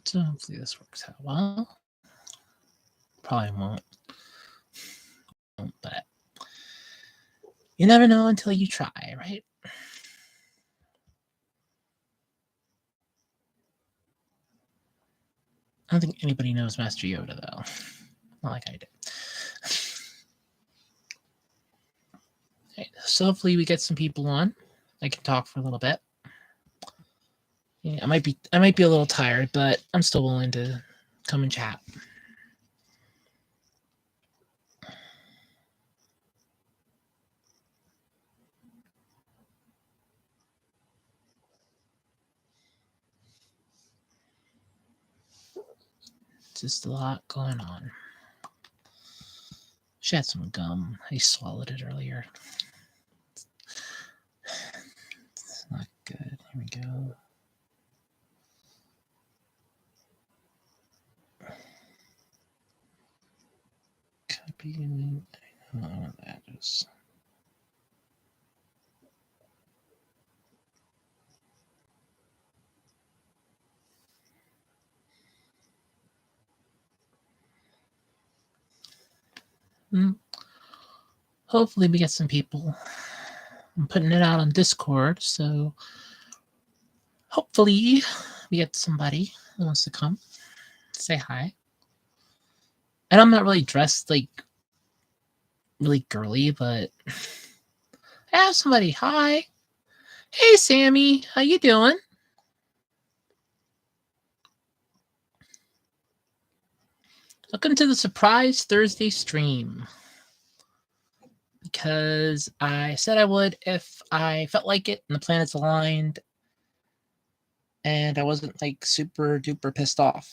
So hopefully this works out well. Probably won't, but you never know until you try, right? I don't think anybody knows Master Yoda, though. Not like I do. Right, so hopefully we get some people on. I can talk for a little bit. Yeah, I might be a little tired, but I'm still willing to come and chat. Just a lot going on. She had some gum. I swallowed it earlier. It's not good. Here we go. Copy. I don't know what that is. Hopefully we get some people. I'm putting it out on Discord, so hopefully we get somebody who wants to come say hi. And I'm not really dressed like really girly, but I have somebody. Hi. Hey Sammy, how you doing? Welcome to the surprise Thursday stream. Because I said I would if I felt like it and the planets aligned and I wasn't like super duper pissed off.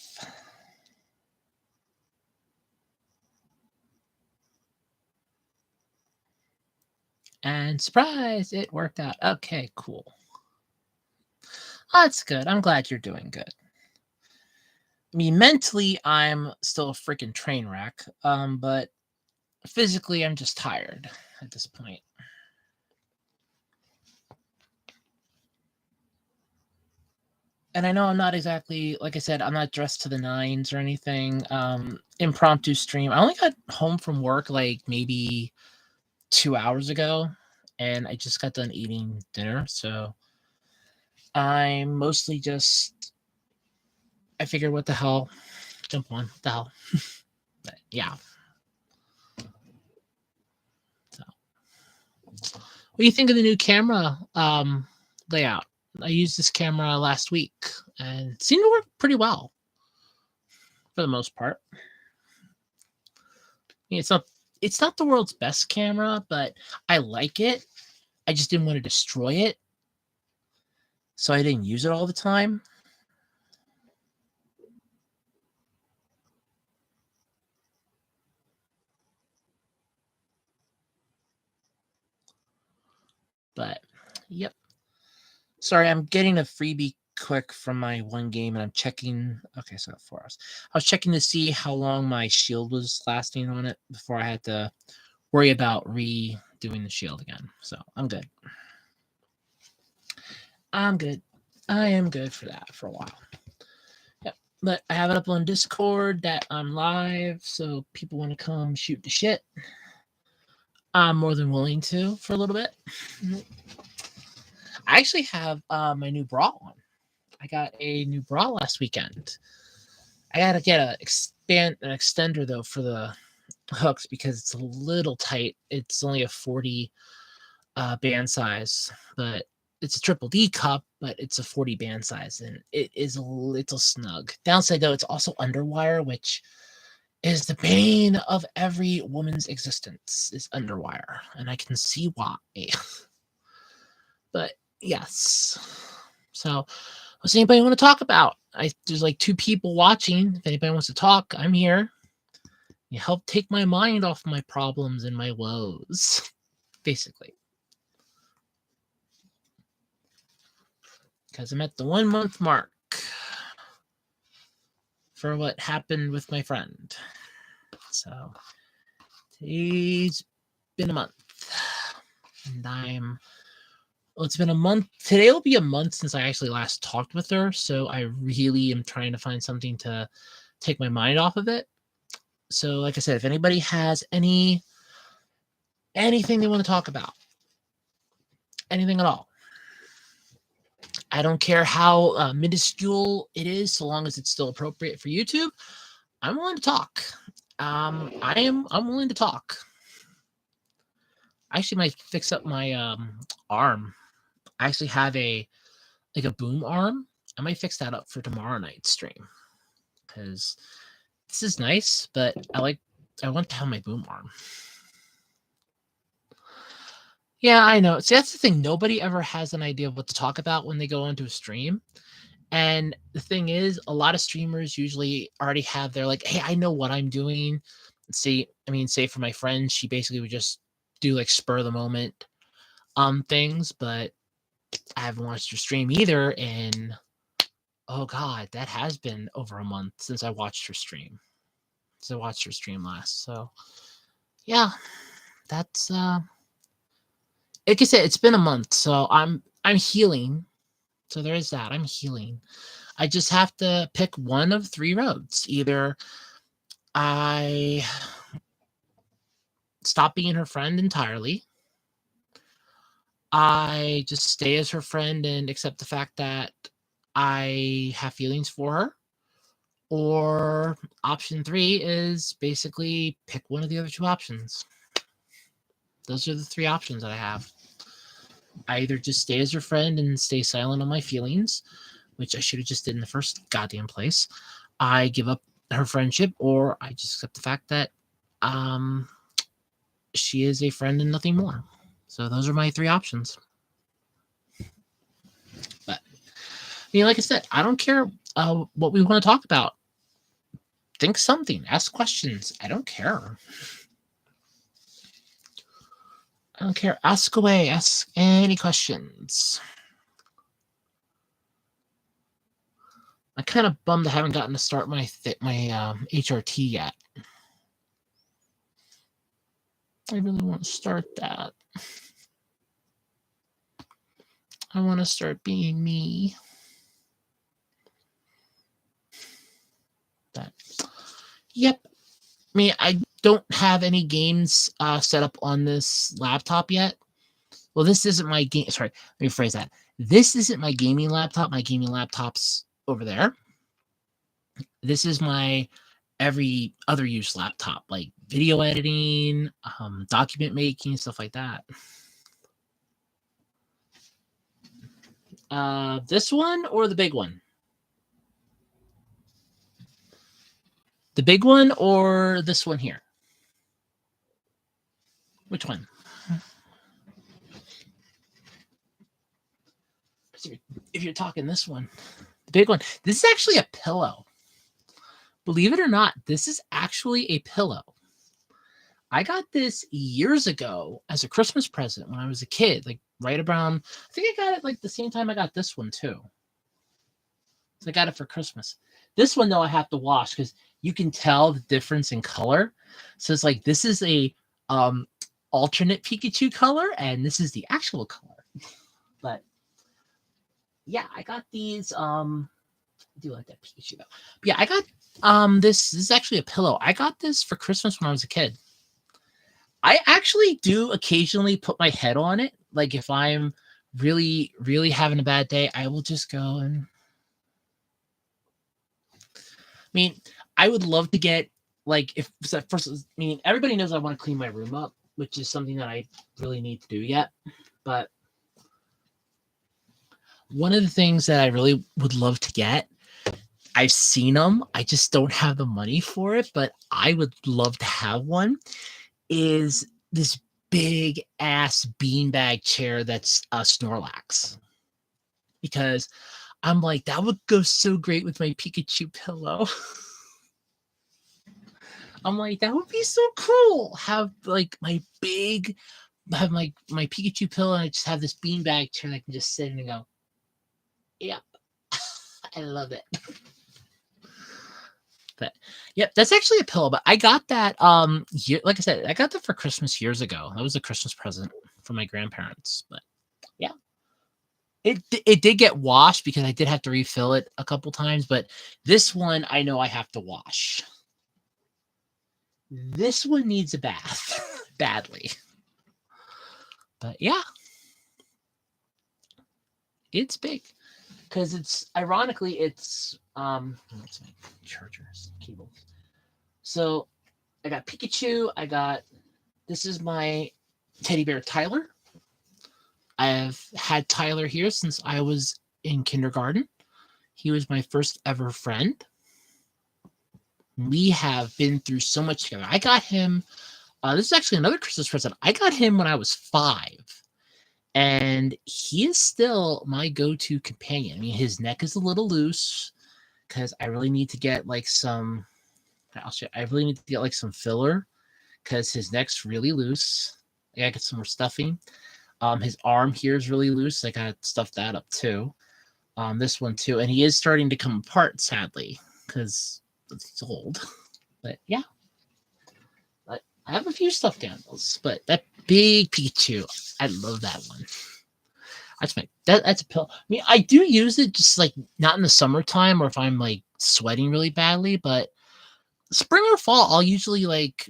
And surprise, it worked out. Okay, cool. That's good. I'm glad you're doing good. I mean, mentally, I'm still a freaking train wreck, but physically, I'm just tired at this point. And I know I'm not exactly, like I said, I'm not dressed to the nines or anything. Impromptu stream. I only got home from work like maybe 2 hours ago, and I just got done eating dinner, so I'm mostly just, I figured what the hell, jump on, what the hell. But yeah. So, what do you think of the new camera layout? I used this camera last week and it seemed to work pretty well for the most part. I mean, it's not the world's best camera, but I like it. I just didn't want to destroy it, so I didn't use it all the time. But yep. Sorry, I'm getting a freebie quick from my one game and I'm checking. Okay, so 4 hours. I was checking to see how long my shield was lasting on it before I had to worry about redoing the shield again. So I'm good. I'm good. I am good for that for a while. Yep. But I have it up on Discord that I'm live, so people want to come shoot the shit. I'm more than willing to for a little bit. I actually have my new bra on. I got a new bra last weekend. I gotta get an extender though for the hooks because it's a little tight. It's only a 40 band size, but it's a triple D cup, but it's a 40 band size, and it is a little snug. Downside though, it's also underwire, which is the bane of every woman's existence is underwire, and I can see why. But yes, so what's anybody want to talk about? There's like 2 people watching. If anybody wants to talk, I'm here. You help take my mind off my problems and my woes, basically. Because I'm at the 1 month mark for what happened with my friend. So today's been a month, and I'm Well, it's been a month. Today will be a month since I actually last talked with her, so I really am trying to find something to take my mind off of it. So, like I said, if anybody has anything they want to talk about, anything at all, I don't care how minuscule it is, so long as it's still appropriate for YouTube. I'm willing to talk. I'm willing to talk. I actually might fix up my arm. I actually have a boom arm. I might fix that up for tomorrow night's stream because this is nice, but I want to have my boom arm. Yeah, I know. See, that's the thing. Nobody ever has an idea of what to talk about when they go onto a stream. And the thing is, a lot of streamers usually already have their like, hey, I know what I'm doing. Say for my friend, she basically would just do like spur of the moment things, but I haven't watched her stream either. And oh god, that has been over a month since I watched her stream. Since I watched her stream last. So yeah, that's like I said, it's been a month, so I'm healing. So there is that. I'm healing. I just have to pick one of three roads. Either I stop being her friend entirely. I just stay as her friend and accept the fact that I have feelings for her. Or option 3 is basically pick one of the other two options. Those are the three options that I have. I either just stay as her friend and stay silent on my feelings, which I should have just did in the first goddamn place. I give up her friendship, or I just accept the fact that she is a friend and nothing more. So those are my three options. But like I said, I don't care what we want to talk about. Think something, ask questions. I don't care. I don't care. Ask away. Ask any questions. I'm kind of bummed I haven't gotten to start my HRT yet. I really want to start that. I want to start being me. But yep. I don't have any games set up on this laptop yet. Well, this isn't my game. Sorry, let me phrase that. This isn't my gaming laptop. My gaming laptop's over there. This is my every other use laptop, like video editing, document making, stuff like that. This one or the big one? The big one or this one here? Which one? If you're talking this one, the big one, this is actually a pillow. Believe it or not, this is actually a pillow. I got this years ago as a Christmas present when I was a kid, like right around, I think I got it like the same time I got this one too. So I got it for Christmas. This one, though, I have to wash because you can tell the difference in color. So it's like this is a alternate Pikachu color, and this is the actual color. But yeah, I got these. I do like that Pikachu though. But yeah, I got this is actually a pillow. I got this for Christmas when I was a kid. I actually do occasionally put my head on it. Like if I'm really, really having a bad day, I will just go and I would love to get like if first everybody knows I want to clean my room up, which is something that I really need to do yet. But one of the things that I really would love to get, I've seen them, I just don't have the money for it, but I would love to have one, is this big ass beanbag chair that's Snorlax. Because I'm like, that would go so great with my Pikachu pillow. I'm like, that would be so cool. Have like my Pikachu pillow, and I just have this beanbag chair that I can just sit in and go, yep. I love it. But yep, that's actually a pillow. But I got that like I said, I got that for Christmas years ago. That was a Christmas present from my grandparents. But yeah. It did get washed because I did have to refill it a couple times, but this one I know I have to wash. This one needs a bath badly. But yeah, it's big because it's ironically what's my chargers cables. So I got Pikachu. This is my teddy bear Tyler. I've had Tyler here since I was in kindergarten. He was my first ever friend. We have been through so much together. I got him. This is actually another Christmas present. I got him when I was 5. And he is still my go-to companion. I mean, his neck is a little loose because I really need to get like some. I really need to get like some filler because his neck's really loose. I gotta get some more stuffing. His arm here is really loose. I gotta stuff that up too. This one too, and he is starting to come apart sadly because he's old. But yeah, I have a few stuffed animals, but that big Pikachu, I love that one. That's a pill. I mean, I do use it just like not in the summertime or if I'm like sweating really badly, but spring or fall, I'll usually like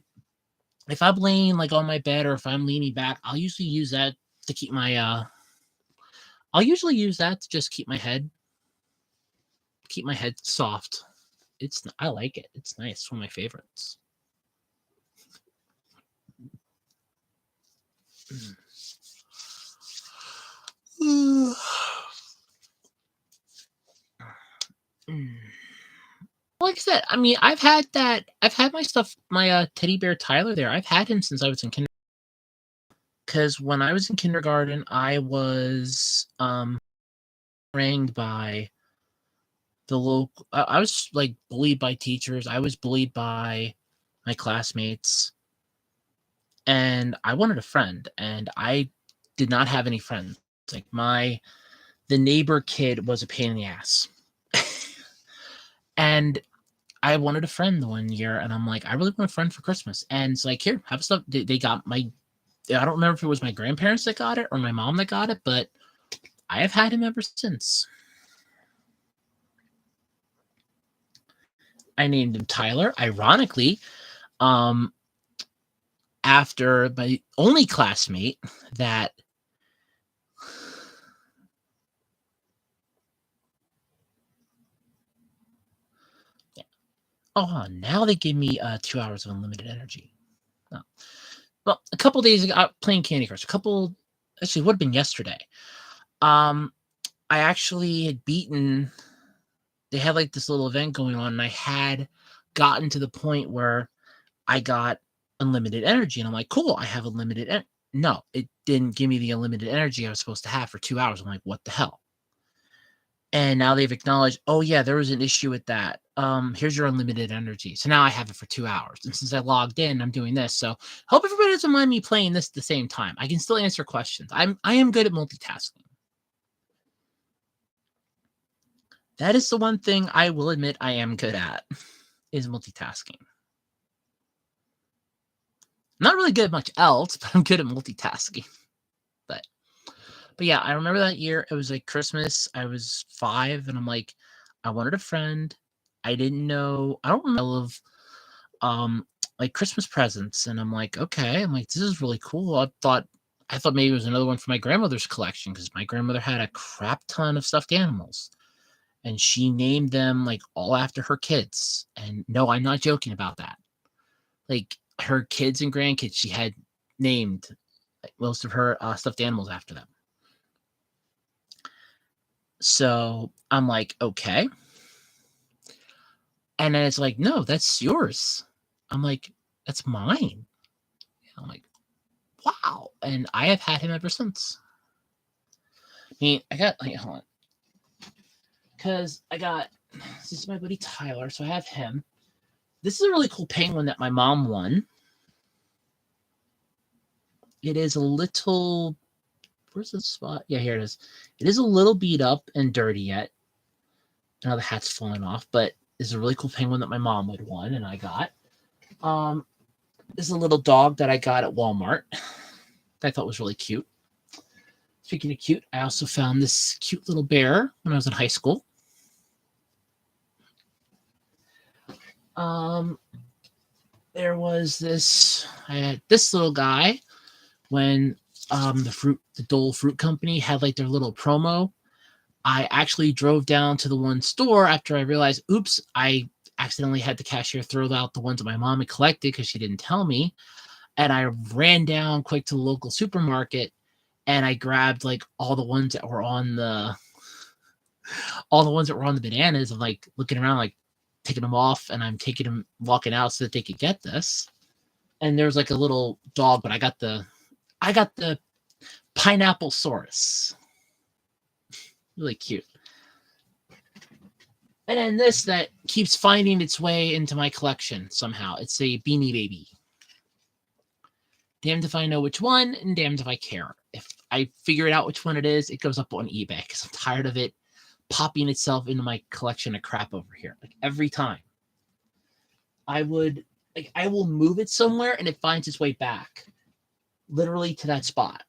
if I'm laying like on my bed or if I'm leaning back, I'll usually use that to keep my I'll usually use that to just keep my head soft. I like it. It's nice. It's one of my favorites. Like I said, I mean, I've had my stuff, my teddy bear Tyler there. I've had him since I was in kindergarten. Because when I was in kindergarten, I was ranged by the local. I was like bullied by teachers. I was bullied by my classmates, and I wanted a friend, and I did not have any friends. Like the neighbor kid was a pain in the ass, and I wanted a friend the one year, and I'm like, I really want a friend for Christmas, and it's like, here, have stuff. They got my. I don't remember if it was my grandparents that got it or my mom that got it, but I have had him ever since. I named him Tyler. Ironically, after my only classmate that now they give me 2 hours of unlimited energy. Oh. Well, a couple days ago, playing Candy Crush. Actually, would have been yesterday. I actually had beaten. They had like this little event going on, and I had gotten to the point where I got unlimited energy, and I'm like, cool, I have unlimited. No, it didn't give me the unlimited energy I was supposed to have for 2 hours. I'm like, what the hell? And now they've acknowledged, oh yeah, there was an issue with that. Here's your unlimited energy. So now I have it for 2 hours. And since I logged in, I'm doing this. So hope everybody doesn't mind me playing this at the same time. I can still answer questions. I am good at multitasking. That is the one thing I will admit I am good at, is multitasking. I'm not really good at much else, but I'm good at multitasking. But yeah, I remember that year. It was like Christmas. I was 5, and I'm like, I wanted a friend. I didn't know. I don't remember like Christmas presents, and I'm like, okay. I'm like, this is really cool. I thought maybe it was another one for my grandmother's collection because my grandmother had a crap ton of stuffed animals, and she named them like all after her kids. And no, I'm not joking about that. Like her kids and grandkids, she had named like, most of her stuffed animals after them. So I'm like, okay. And then it's like, no, that's yours. I'm like, that's mine. I'm like, wow. And I have had him ever since. I mean, I got, like, hold on. Because this is my buddy Tyler, so I have him. This is a really cool penguin that my mom won. It is a little, where's the spot? Yeah, here it is. It is a little beat up and dirty yet. Now the hat's falling off, but this is a really cool penguin that my mom would won and I got. This is a little dog that I got at Walmart that I thought was really cute. Speaking of cute, I also found this cute little bear when I was in high school. There was I had this little guy when the Dole Fruit Company had like their little promo. I actually drove down to the one store after I realized, oops, I accidentally had the cashier throw out the ones that my mom had collected because she didn't tell me. And I ran down quick to the local supermarket and I grabbed like all the ones that were on the bananas and like looking around, like taking them off, and I'm taking them walking out so that they could get this. And there's like a little dog, but I got the Pineapple Saurus. Really cute. And then this that keeps finding its way into my collection somehow. It's a Beanie Baby. Damned if I know which one, and damned if I care. If I figure it out which one it is, it goes up on eBay because I'm tired of it popping itself into my collection of crap over here. Like every time. I will move it somewhere and it finds its way back. Literally to that spot.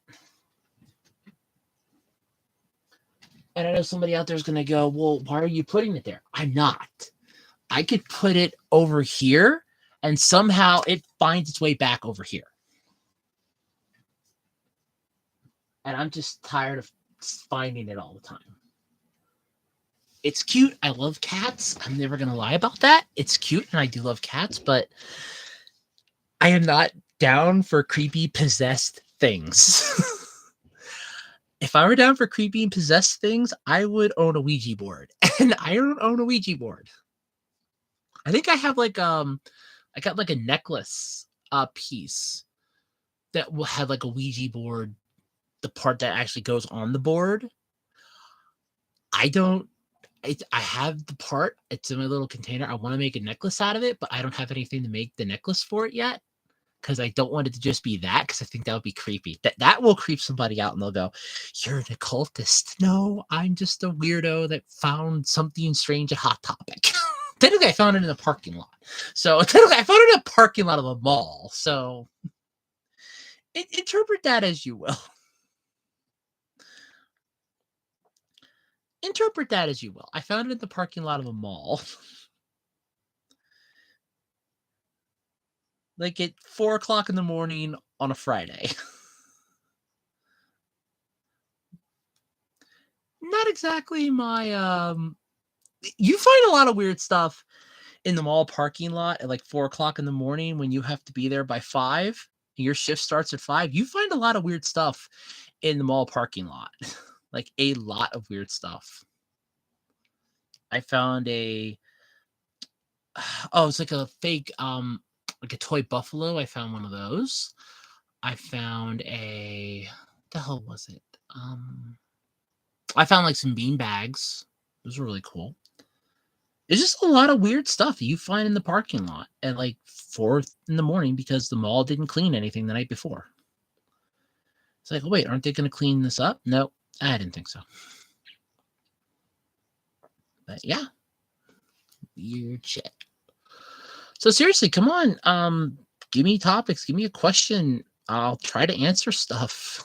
And I know somebody out there is going to go, well, why are you putting it there? I'm not. I could put it over here and somehow it finds its way back over here. And I'm just tired of finding it all the time. It's cute. I love cats. I'm never going to lie about that. It's cute and I do love cats, but I am not down for creepy possessed things. If I were down for creepy and possessed things, I would own a Ouija board. And I don't own a Ouija board. I think I have like I got like a necklace piece that will have like a Ouija board, the part that actually goes on the board. I have the part. It's in my little container. I want to make a necklace out of it, but I don't have anything to make the necklace for it yet. Because I don't want it to just be that, because I think that would be creepy. That will creep somebody out and they'll go, you're an occultist. No, I'm just a weirdo that found something strange at Hot Topic. Technically, I found it in a parking lot. So technically, I found it in a parking lot of a mall. So interpret that as you will. Interpret that as you will. I found it in the parking lot of a mall. Like at 4:00 in the morning on a Friday. Not exactly my you find a lot of weird stuff in the mall parking lot at like 4:00 in the morning when you have to be there by 5. Your shift starts at 5. You find a lot of weird stuff in the mall parking lot. Like a lot of weird stuff. I found it's like a fake like a toy buffalo. I found one of those. I found what the hell was it? I found like some bean bags. Those were really cool. It's just a lot of weird stuff you find in the parking lot at like 4 in the morning because the mall didn't clean anything the night before. It's like, wait, aren't they going to clean this up? No, I didn't think so. But yeah, weird shit. So seriously, come on. Give me topics. Give me a question. I'll try to answer stuff.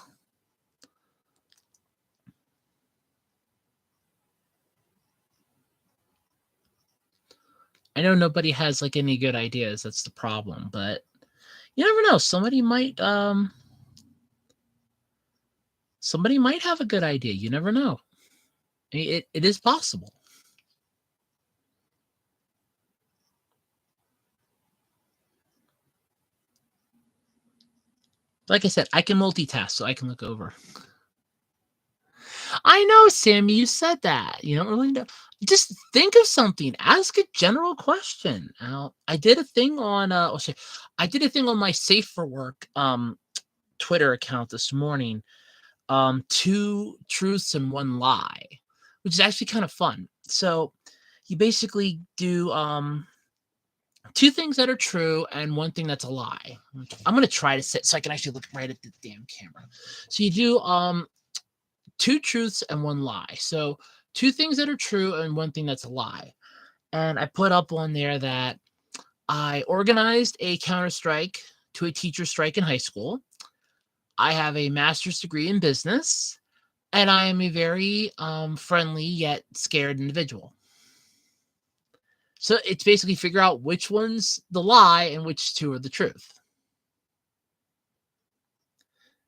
I know nobody has like any good ideas. That's the problem. But you never know. Somebody might have a good idea. You never know. It is possible. Like I said, I can multitask, so I can look over. I know, Sammy, you said that. You don't really know. Just think of something. Ask a general question. I did a thing on I did a thing on my Safe for Work Twitter account this morning. 2 truths and 1 lie, which is actually kind of fun. So you basically do 2 things that are true and 1 thing that's a lie. I'm gonna try to sit so I can actually look right at the damn camera. So you do 2 truths and 1 lie. So 2 things that are true and 1 thing that's a lie. And I put up on there that I organized a counter-strike to a teacher strike in high school. I have a master's degree in business. And I am a very friendly yet scared individual. So it's basically figure out which one's the lie and which two are the truth.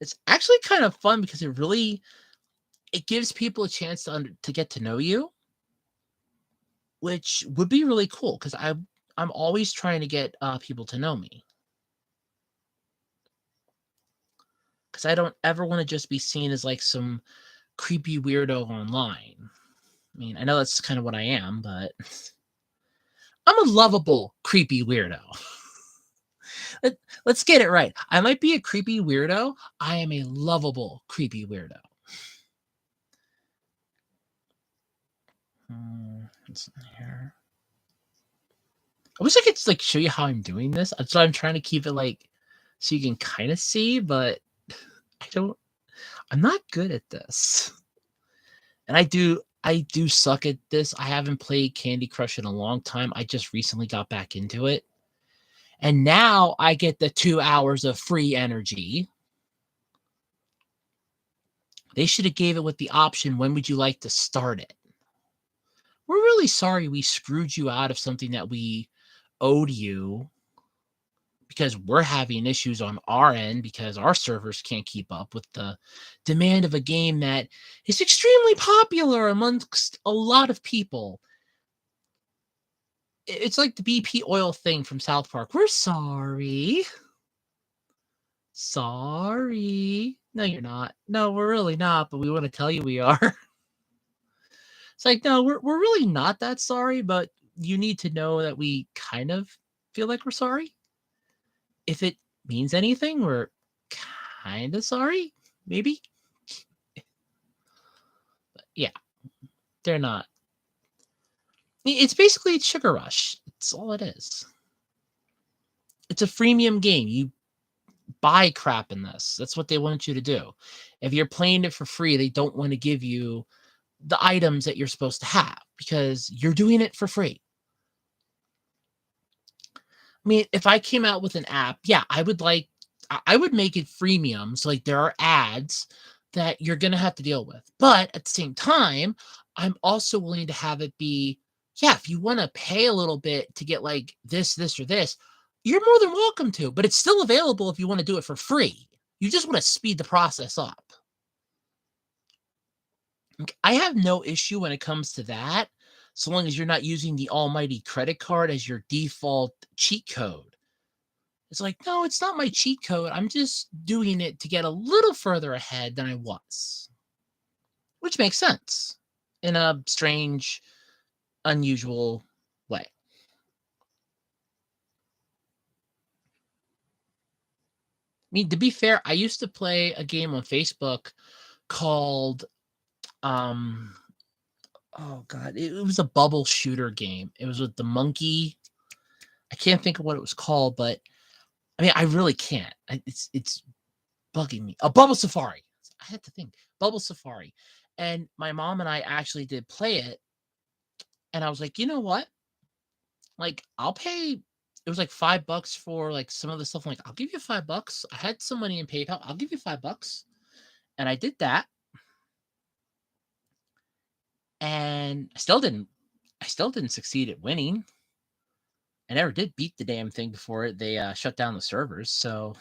It's actually kind of fun because it gives people a chance to get to know you, which would be really cool because I'm always trying to get people to know me because I don't ever want to just be seen as like some creepy weirdo online. I mean, I know that's kind of what I am, but I'm a lovable creepy weirdo. Let's get it right. I might be a creepy weirdo. I am a lovable creepy weirdo. What's in here? I wish I could like show you how I'm doing this. That's why I'm trying to keep it like so you can kind of see, but I'm not good at this. And I do suck at this. I haven't played Candy Crush in a long time. I just recently got back into it. And now I get the 2 hours of free energy. They should have gave it with the option, when would you like to start it? We're really sorry we screwed you out of something that we owed you because we're having issues on our end because our servers can't keep up with the demand of a game that is extremely popular amongst a lot of people. It's like the BP oil thing from South Park. We're sorry. Sorry. No, you're not. No, we're really not, but we want to tell you we are. It's like, no, we're really not that sorry, but you need to know that we kind of feel like we're sorry. If it means anything, we're kind of sorry, maybe. But yeah, they're not. It's basically Sugar Rush. It's all it is. It's a freemium game. You buy crap in this. That's what they want you to do. If you're playing it for free, they don't want to give you the items that you're supposed to have because you're doing it for free. I mean, if I came out with an app, yeah, I would make it freemium. So like there are ads that you're going to have to deal with. But at the same time, I'm also willing to have it be, yeah, if you want to pay a little bit to get like this, or this, you're more than welcome to, but it's still available if you want to do it for free. You just want to speed the process up. I have no issue when it comes to that, so long as you're not using the almighty credit card as your default cheat code. It's like, no, it's not my cheat code. I'm just doing it to get a little further ahead than I was, which makes sense in a strange, unusual way. I mean, to be fair, I used to play a game on Facebook called, um, oh god, it was a bubble shooter game. It was with the monkey. I can't think of what it was called, but I mean, I really can't. It's bugging me. A Bubble Safari. I had to think. Bubble Safari. And my mom and I actually did play it. And I was like, you know what? Like, I'll pay. It was like $5 for like some of the stuff. I'm like, I'll give you $5. I had some money in PayPal. I'll give you $5. And I did that. And I still didn't succeed at winning. I never did beat the damn thing before they shut down the servers. So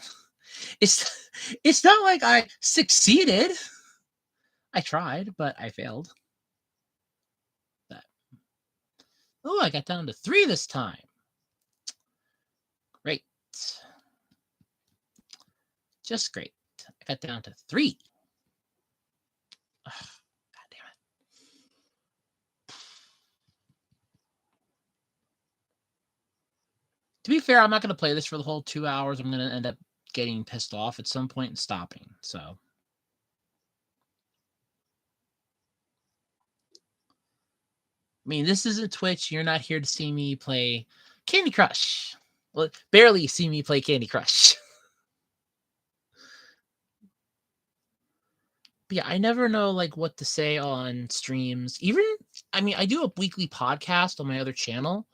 it's not like I succeeded. I tried, but I failed. But, oh, I got down to 3 this time. Great. Just great. I got down to 3. Ugh, God damn it. To be fair, I'm not going to play this for the whole 2 hours. I'm going to end up getting pissed off at some point and stopping. So, I mean, this isn't Twitch. You're not here to see me play Candy Crush. Well, barely see me play Candy Crush. But yeah, I never know like what to say on streams. Even I mean, I do a weekly podcast on my other channel,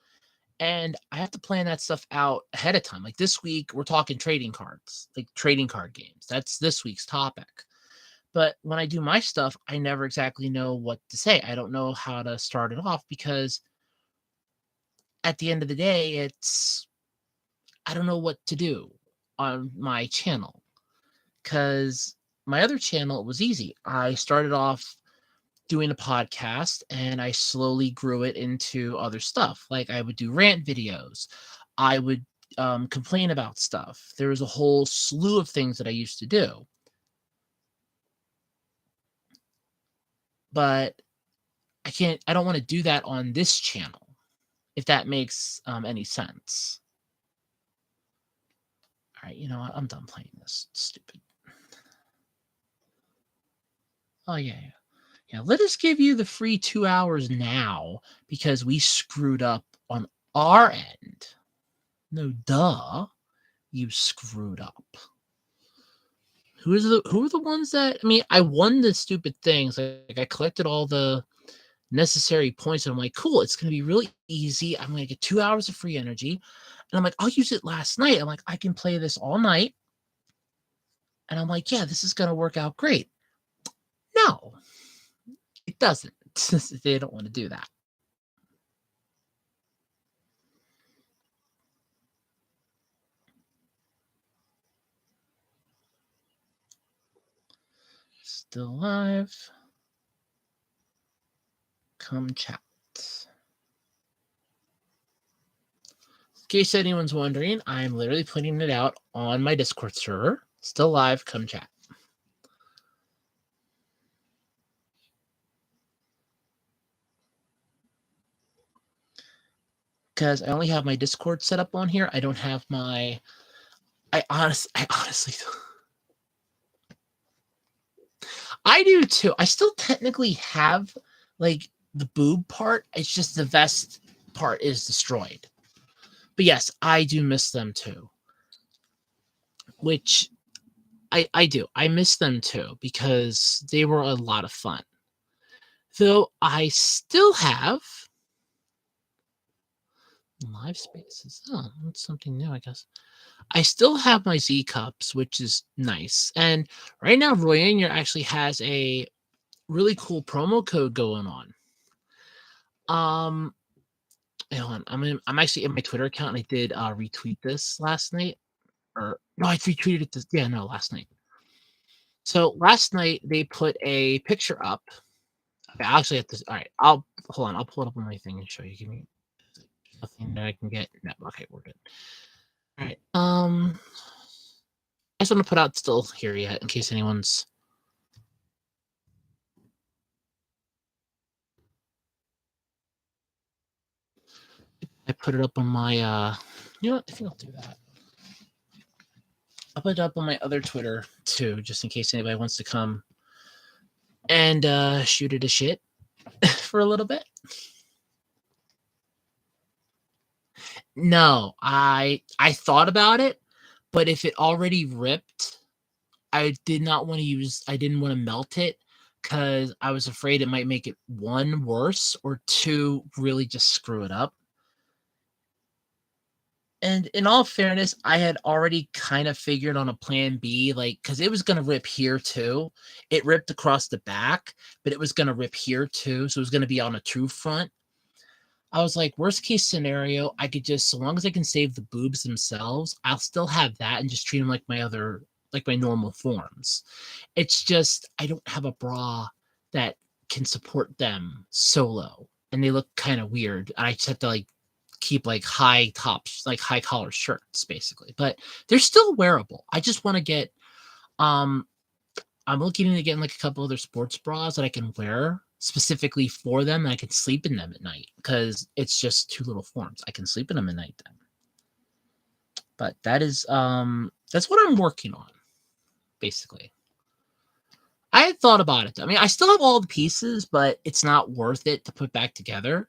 and I have to plan that stuff out ahead of time. Like this week, we're talking trading cards, like trading card games. That's this week's topic. But when I do my stuff, I never exactly know what to say. I don't know how to start it off because at the end of the day, I don't know what to do on my channel because my other channel was easy. I started off doing a podcast and I slowly grew it into other stuff. Like I would do rant videos. I would complain about stuff. There was a whole slew of things that I used to do. But I don't want to do that on this channel, if that makes any sense. All right, you know what? I'm done playing this. Stupid. Oh, yeah, yeah. Yeah, let us give you the free 2 hours now because we screwed up on our end. No, duh. You screwed up. Who are the ones that I mean, I won the stupid things. Like I collected all the necessary points and I'm like, cool, it's gonna be really easy. I'm gonna get 2 hours of free energy. And I'm like, I'll use it last night. I'm like, I can play this all night. And I'm like, yeah, this is gonna work out great. No, it doesn't. They don't want to do that. Still live. Come chat. In case anyone's wondering, I'm literally putting it out on my Discord server. Still live, come chat. Because I only have my Discord set up on here. I don't have my. I honestly. I do too. I still technically have like the boob part. It's just the vest part is destroyed. But yes, I do miss them too. Which I do. I miss them too because they were a lot of fun. Though I still have live spaces. Oh, that's something new, I guess. I still have my Z cups, which is nice. And right now, Royanier actually has a really cool promo code going on. Hold on. I'm actually in my Twitter account and I did retweet this last night. Or no, I retweeted it this last night. So last night they put a picture up. Okay, I actually have to all right, I'll hold on, I'll pull it up on my thing and show you. Give me nothing that I can get. No, okay, we're good. All right. I just want to put out still here yet in case anyone's I put it up on my you know what? I think I'll do that. I'll put it up on my other Twitter too, just in case anybody wants to come and shoot it a shit for a little bit. No, I thought about it, but if it already ripped, I didn't want to melt it because I was afraid it might make it one worse or two really just screw it up. And in all fairness, I had already kind of figured on a plan B, like, because it was going to rip here too. It ripped across the back, but it was going to rip here too. So it was going to be on a true front. I was like, worst case scenario, I could just, so long as I can save the boobs themselves, I'll still have that and just treat them like like my normal forms. It's just, I don't have a bra that can support them solo. And they look kind of weird. I just have to like keep like high tops, like high collar shirts, basically. But they're still wearable. I just want to get I'm looking into getting like a couple other sports bras that I can wear specifically for them and I can sleep in them at night because it's just two little forms. I can sleep in them at night then. But that's what I'm working on, basically. I had thought about it. I mean, I still have all the pieces, but it's not worth it to put back together.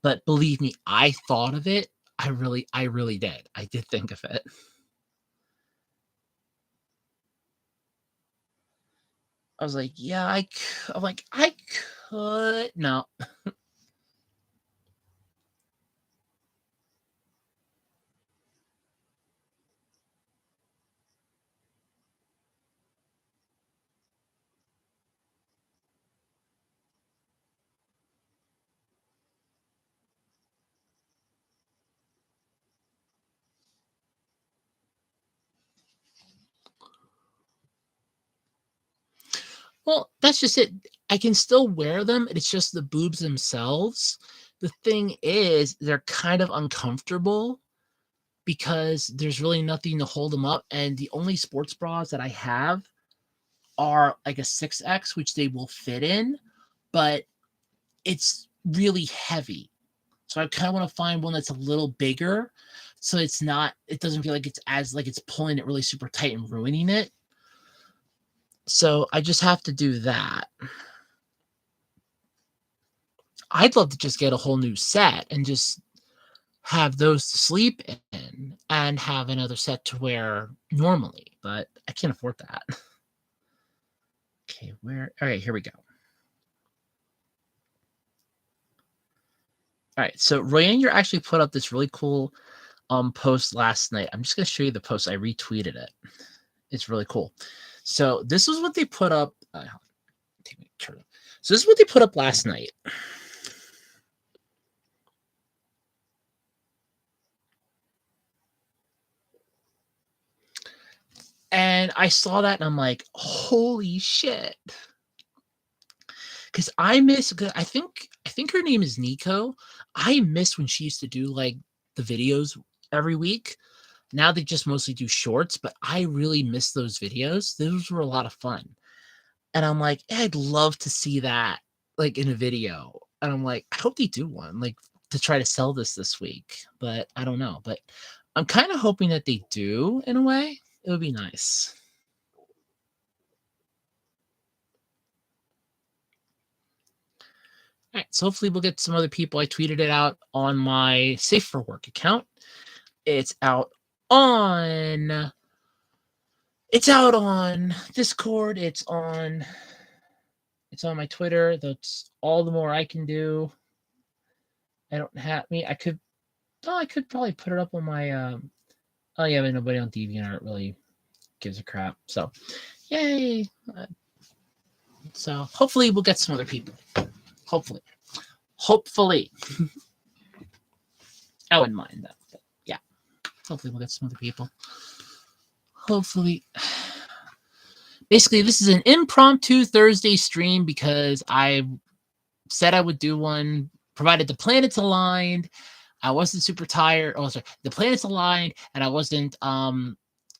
But believe me, I thought of it. I really did. I did think of it. I was like, yeah, I'm like, I could. No. that's just it. I can still wear them. It's just the boobs themselves. The thing is, they're kind of uncomfortable because there's really nothing to hold them up. And the only sports bras that I have are like a 6X, which they will fit in, but it's really heavy. So I kind of want to find one that's a little bigger, so it doesn't feel like it's pulling it really super tight and ruining it. So I just have to do that. I'd love to just get a whole new set and just have those to sleep in and have another set to wear normally, but I can't afford that. Okay, all right, here we go. All right, so Royanne, you actually put up this really cool post last night. I'm just going to show you the post. I retweeted it. It's really cool. So this is what they put up. So this is what they put up last night. And I saw that and I'm like, holy shit. Because I think her name is Nico. I miss when she used to do like the videos every week. Now they just mostly do shorts, but I really miss those videos. Those were a lot of fun. And I'm like, I'd love to see that like in a video. And I'm like, I hope they do one like to try to sell this week, but I don't know. But I'm kind of hoping that they do in a way. It would be nice. All right, so hopefully we'll get some other people. I tweeted it out on my Safe for Work account. It's out on Discord. It's on my Twitter. That's all the more I can do. I don't have I could probably put it up on my oh yeah, but nobody on DeviantArt really gives a crap. So yay. So hopefully we'll get some other people. Hopefully. I wouldn't mind that. But yeah. Hopefully we'll get some other people. Hopefully. Basically, this is an impromptu Thursday stream because I said I would do one, provided the planets aligned. I wasn't super tired. Oh, sorry. The planets aligned, and I wasn't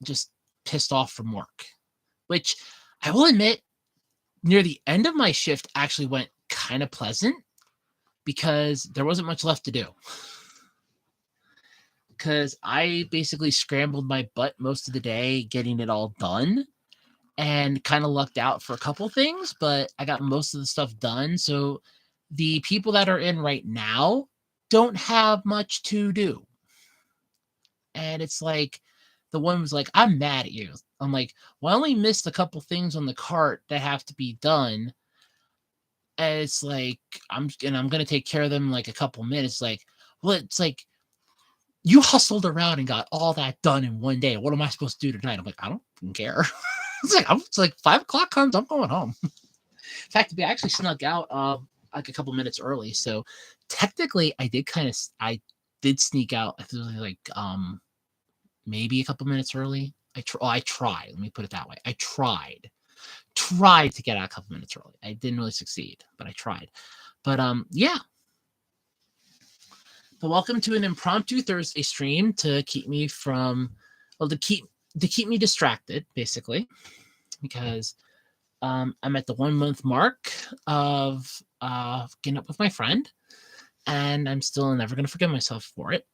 just pissed off from work. Which I will admit, near the end of my shift actually went kind of pleasant because there wasn't much left to do. Because I basically scrambled my butt most of the day getting it all done and kind of lucked out for a couple things, but I got most of the stuff done. So the people that are in right now don't have much to do. And it's like, the one was like, I'm mad at you. I'm like, well, I only missed a couple things on the cart that have to be done. And it's like, I'm going to take care of them in like a couple minutes. Like, well, it's like, you hustled around and got all that done in one day. What am I supposed to do tonight? I'm like, I don't care. It's like 5 o'clock comes, I'm going home. In fact, I actually snuck out like a couple minutes early. So technically I did sneak out. I feel like maybe a couple minutes early. I tried. Let me put it that way. I tried to get out a couple minutes early. I didn't really succeed, but I tried. But yeah. But welcome to an impromptu Thursday stream to keep me me distracted, basically, because I'm at the 1 month mark of getting up with my friend, and I'm still never going to forgive myself for it.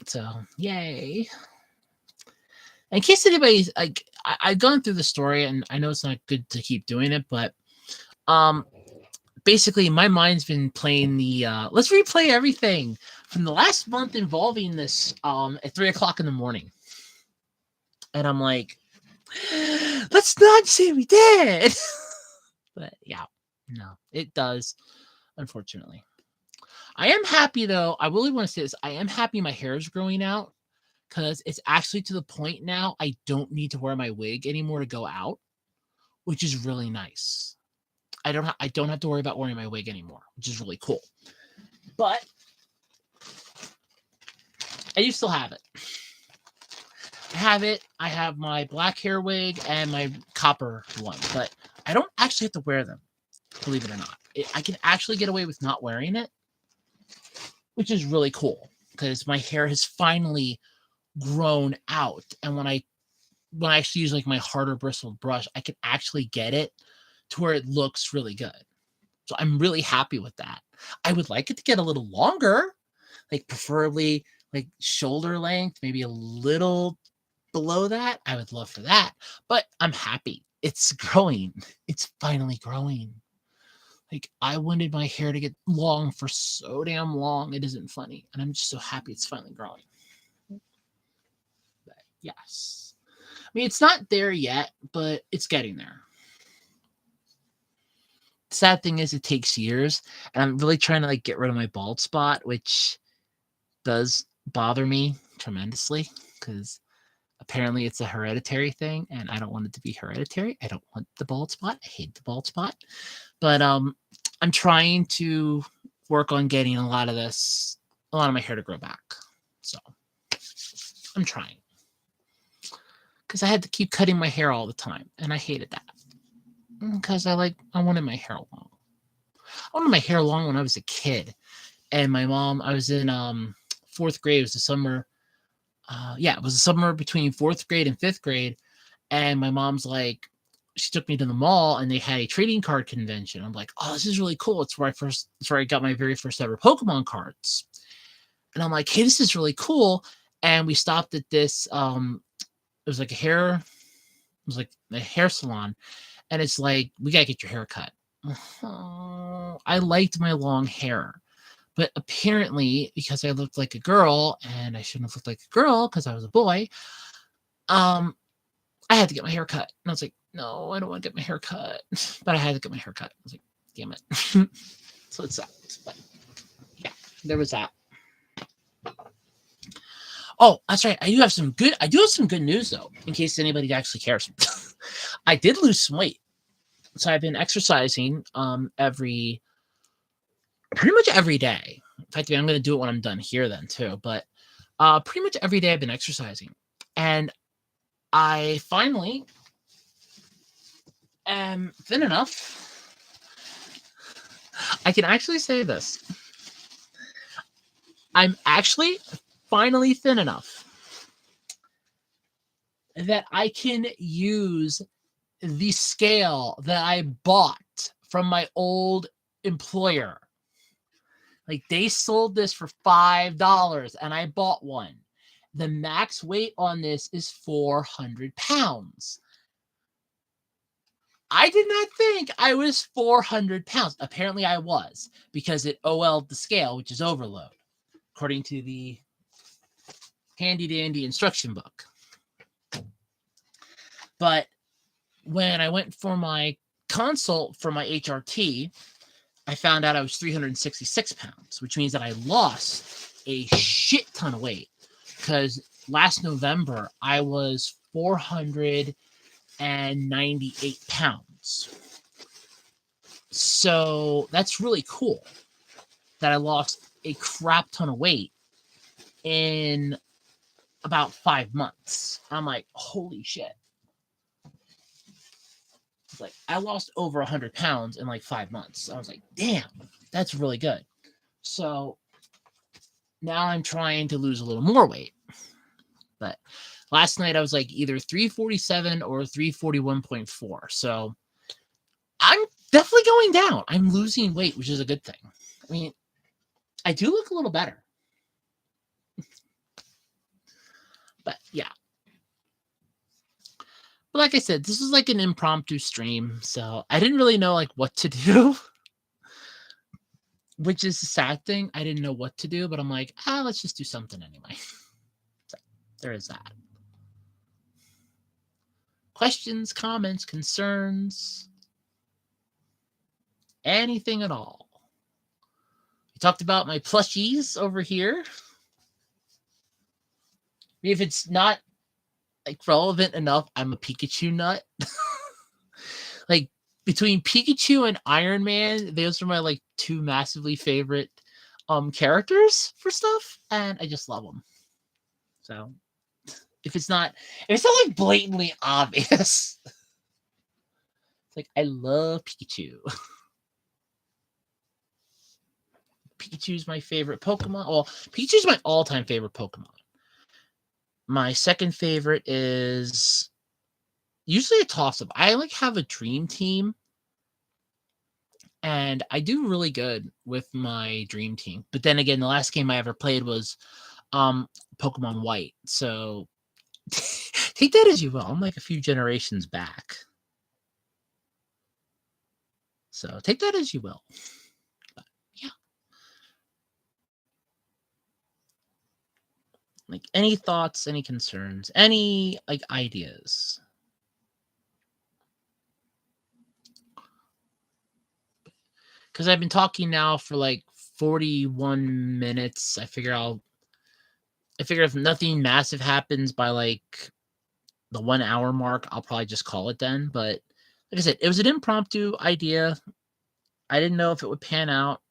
So, yay. In case anybody's like, I've gone through the story, and I know it's not good to keep doing it, but basically my mind's been playing the let's replay everything from the last month involving this at 3 o'clock in the morning. And I'm like, let's not say we did. But yeah, no, it does, unfortunately. I am happy though. I really want to say this. I am happy my hair is growing out because it's actually to the point now I don't need to wear my wig anymore to go out, which is really nice. I don't have to worry about wearing my wig anymore, which is really cool. But I do still have it. I have my black hair wig and my copper one, but I don't actually have to wear them, believe it or not. I can actually get away with not wearing it, which is really cool because my hair has finally grown out. And when I actually use like my harder bristled brush, I can actually get it to where it looks really good. So I'm really happy with that. I would like it to get a little longer, like preferably like shoulder length, maybe a little below that. I would love for that, but I'm happy. It's growing. It's finally growing. Like I wanted my hair to get long for so damn long. It isn't funny. And I'm just so happy it's finally growing. But yes. I mean, it's not there yet, but it's getting there. The sad thing is it takes years, and I'm really trying to like get rid of my bald spot, which does bother me tremendously because apparently it's a hereditary thing, and I don't want it to be hereditary. I don't want the bald spot. I hate the bald spot. But I'm trying to work on getting a lot of my hair to grow back. So I'm trying. Because I had to keep cutting my hair all the time, and I hated that. Because I wanted my hair long. I wanted my hair long when I was a kid. And my mom, I was in 4th grade. It was the summer. It was the summer between 4th grade and 5th grade. And my mom's like, she took me to the mall and they had a trading card convention. I'm like, oh, this is really cool. It's where I got my very first ever Pokemon cards. And I'm like, hey, this is really cool. And we stopped at this, it was like a hair salon. And it's like, we got to get your hair cut. Oh, I liked my long hair. But apparently, because I looked like a girl, and I shouldn't have looked like a girl because I was a boy, I had to get my hair cut. And I was like, no, I don't want to get my hair cut. But I had to get my hair cut. I was like, damn it. So it sucked. But yeah, there was that. Oh, that's right. I do have some good news, though, in case anybody actually cares. I did lose some weight. So I've been exercising pretty much every day. In fact, I'm going to do it when I'm done here then too. But pretty much every day I've been exercising. And I finally am thin enough. I can actually say this. I'm actually finally thin enough that I can use the scale that I bought from my old employer. Like they sold this for $5 and I bought one. The max weight on this is 400 pounds. I did not think I was 400 pounds. Apparently I was, because it OL'd the scale, which is overload, according to the handy dandy instruction book. But when I went for my consult for my HRT, I found out I was 366 pounds, which means that I lost a shit ton of weight. Because last November, I was 498 pounds. So that's really cool that I lost a crap ton of weight in about 5 months. I'm like, holy shit. It's like, I lost over 100 pounds in like 5 months. I was like, damn, that's really good. So now I'm trying to lose a little more weight. But last night I was like either 347 or 341.4. So I'm definitely going down. I'm losing weight, which is a good thing. I mean, I do look a little better. But yeah. But like I said, this is like an impromptu stream, so I didn't really know like what to do. Which is the sad thing. I didn't know what to do, but I'm like, let's just do something anyway. So there is that. Questions, comments, concerns, anything at all. We talked about my plushies over here. If it's not like relevant enough, I'm a Pikachu nut. Like between Pikachu and Iron Man, those are my like 2 massively favorite characters for stuff, and I just love them. So if it's not like blatantly obvious, like, I love Pikachu. Pikachu's my favorite Pokemon. Well, Pikachu's my all-time favorite Pokemon. My second favorite is usually a toss-up. I like have a dream team, and I do really good with my dream team. But then again, the last game I ever played was Pokemon White. So take that as you will. I'm like a few generations back. So take that as you will. But, yeah. Like, any thoughts, any concerns, any like ideas? Because I've been talking now for like 41 minutes. I figure if nothing massive happens by like the 1 hour mark, I'll probably just call it then. But like I said, it was an impromptu idea. I didn't know if it would pan out.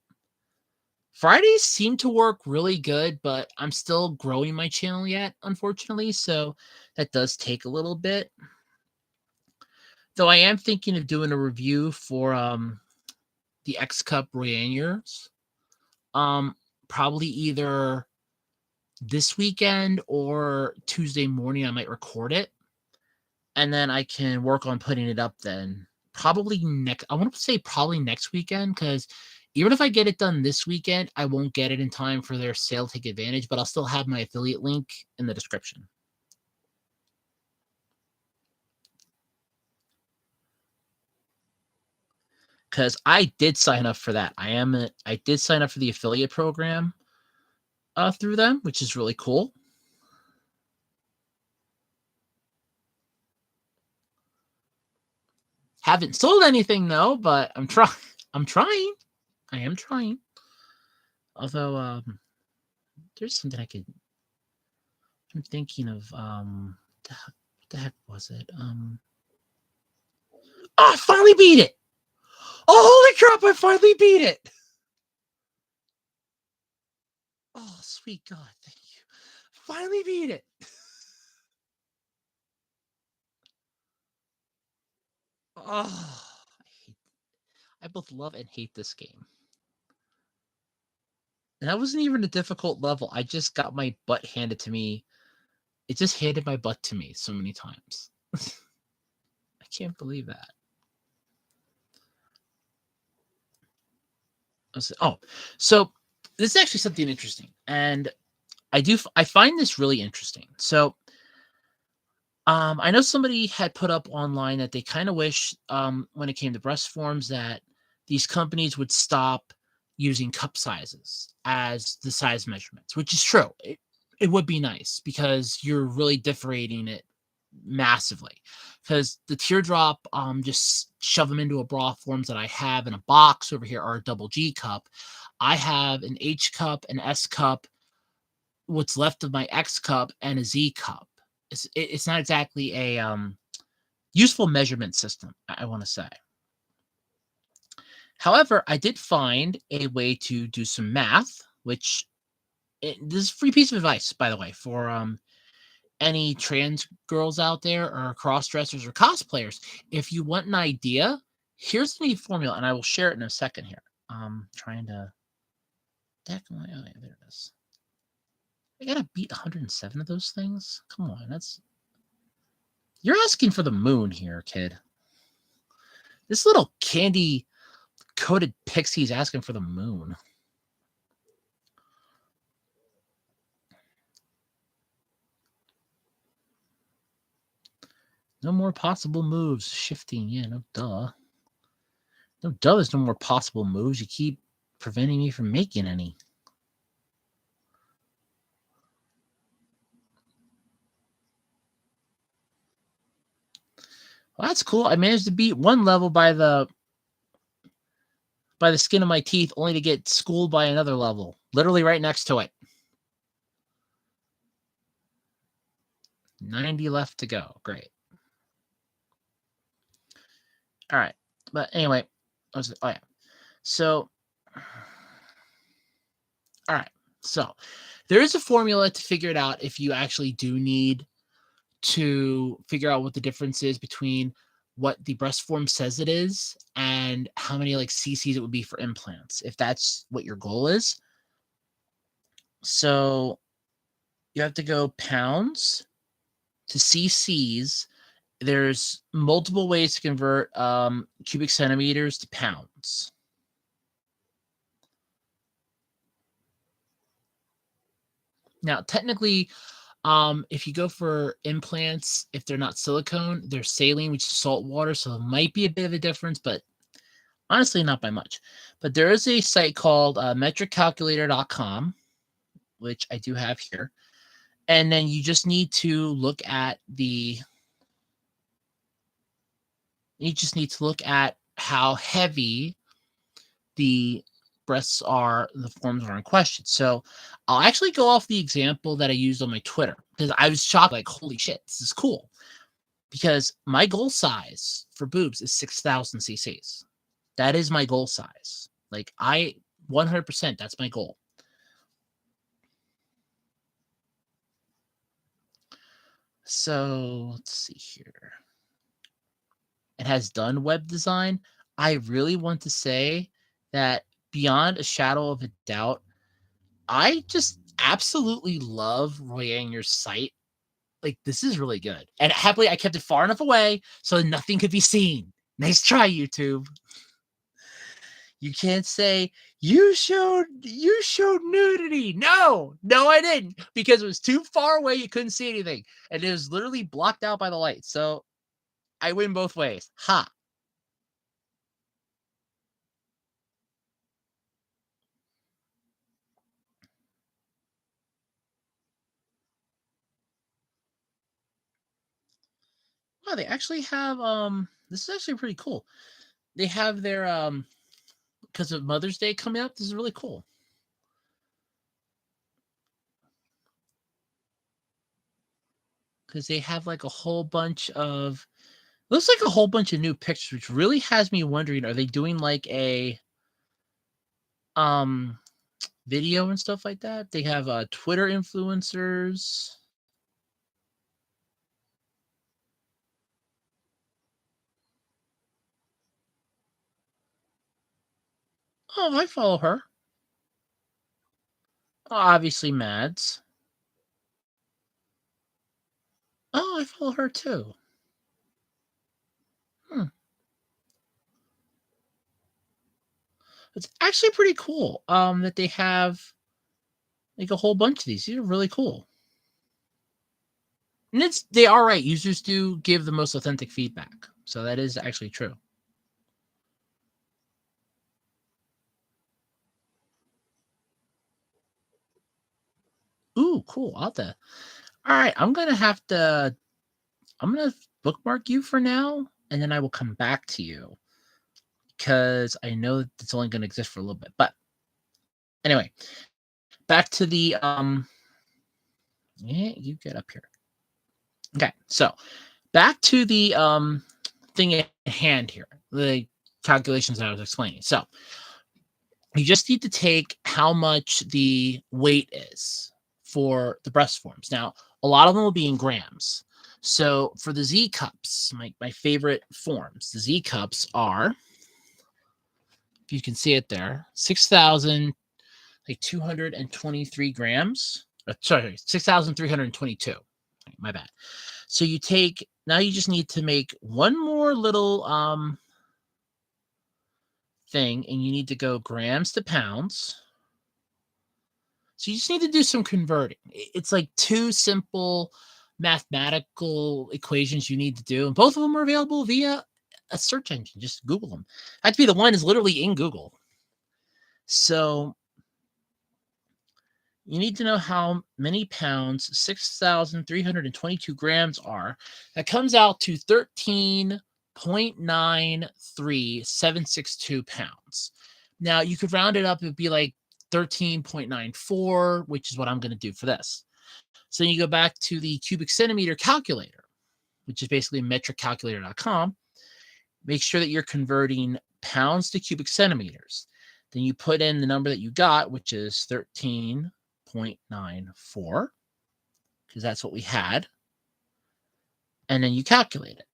Fridays seem to work really good, but I'm still growing my channel yet, unfortunately. So that does take a little bit. Though I am thinking of doing a review for the X Cup Royaniers. Probably either this weekend or Tuesday morning I might record it. And then I can work on putting it up then. Probably I want to say probably next weekend, because even if I get it done this weekend, I won't get it in time for their sale Take Advantage, but I'll still have my affiliate link in the description. Because I did sign up for that. I did sign up for the affiliate program through them, which is really cool. Haven't sold anything though, but I'm trying. I am trying. Although there's something I'm thinking of what the heck was it? Oh, I finally beat it! Oh, holy crap, I finally beat it! Oh, sweet God, thank you. Finally beat it. Oh, I both love and hate this game. And that wasn't even a difficult level. I just got my butt handed to me. It just handed my butt to me so many times. I can't believe that. Oh, so this is actually something interesting. And I find this really interesting. So I know somebody had put up online that they kind of wish when it came to breast forms that these companies would stop using cup sizes as the size measurements, which is true. It would be nice because you're really differentiating it massively. Because the teardrop, just shove them into a bra forms that I have in a box over here are a double G cup. I have an H cup, an S cup, what's left of my X cup, and a Z cup. It's not exactly a useful measurement system, I want to say. However, I did find a way to do some math, which this is a free piece of advice, by the way, for any trans girls out there or cross dressers or cosplayers. If you want an idea, here's the formula, and I will share it in a second here. Trying to. Oh, yeah, there it is. I gotta beat 107 of those things. Come on, you're asking for the moon here, kid. This little candy coated pixie's asking for the moon. No more possible moves. Shifting, yeah, no duh. No duh, there's no more possible moves. You keep preventing me from making any. Well, that's cool. I managed to beat one level by the skin of my teeth, only to get schooled by another level, literally right next to it. 90 left to go. Great. All right. But anyway, oh yeah. So, all right. So there is a formula to figure it out if you actually do need to figure out what the difference is between what the breast form says it is and how many like cc's it would be for implants, if that's what your goal is. So you have to go pounds to cc's. There's multiple ways to convert cubic centimeters to pounds. Now, technically, if you go for implants, if they're not silicone, they're saline, which is salt water, so it might be a bit of a difference, but honestly, not by much. But there is a site called metriccalculator.com, which I do have here. And then you just need to look at how heavy the breasts are, the forms are in question. So I'll actually go off the example that I used on my Twitter because I was shocked, like, holy shit, this is cool. Because my goal size for boobs is 6,000 cc's. That is my goal size. Like, 100%, that's my goal. So let's see here. It has done web design. I really want to say that beyond a shadow of a doubt, I just absolutely love Roy Anger's site. Like, this is really good. And happily, I kept it far enough away so nothing could be seen. Nice try, YouTube. You can't say you showed nudity. No, I didn't, because it was too far away. You couldn't see anything, and it was literally blocked out by the light. So I win both ways. Ha. Wow, they actually have this is actually pretty cool. They have their because of Mother's Day coming up. This is really cool. Because they have like a whole bunch of looks like a whole bunch of new pictures, which really has me wondering, are they doing like a video and stuff like that? They have Twitter influencers. Oh, I follow her. Obviously, Mads. Oh, I follow her too. It's actually pretty cool. That they have like a whole bunch of these. These are really cool. And they are right. Users do give the most authentic feedback. So that is actually true. Ooh, cool. All right, I'm gonna bookmark you for now, and then I will come back to you because I know that it's only gonna exist for a little bit. But anyway, back to the yeah, you get up here. Okay, so back to the thing at hand here, the calculations that I was explaining. So you just need to take how much the weight is for the breast forms. Now, a lot of them will be in grams. So for the Z cups, my favorite forms, the Z cups are, if you can see it there, 6,223 grams. Sorry, 6,322. My bad. So you just need to make one more little thing, and you need to go grams to pounds. So you just need to do some converting. It's like two simple mathematical equations you need to do, and both of them are available via a search engine. Just Google them. Have to be the one is literally in Google. So you need to know how many pounds 6,322 grams are. That comes out to 13.93762 pounds. Now you could round it up, it would be like 13.94, which is what I'm going to do for this. So you go back to the cubic centimeter calculator, which is basically metriccalculator.com. Make sure that you're converting pounds to cubic centimeters. Then you put in the number that you got, which is 13.94, because that's what we had. And then you calculate it.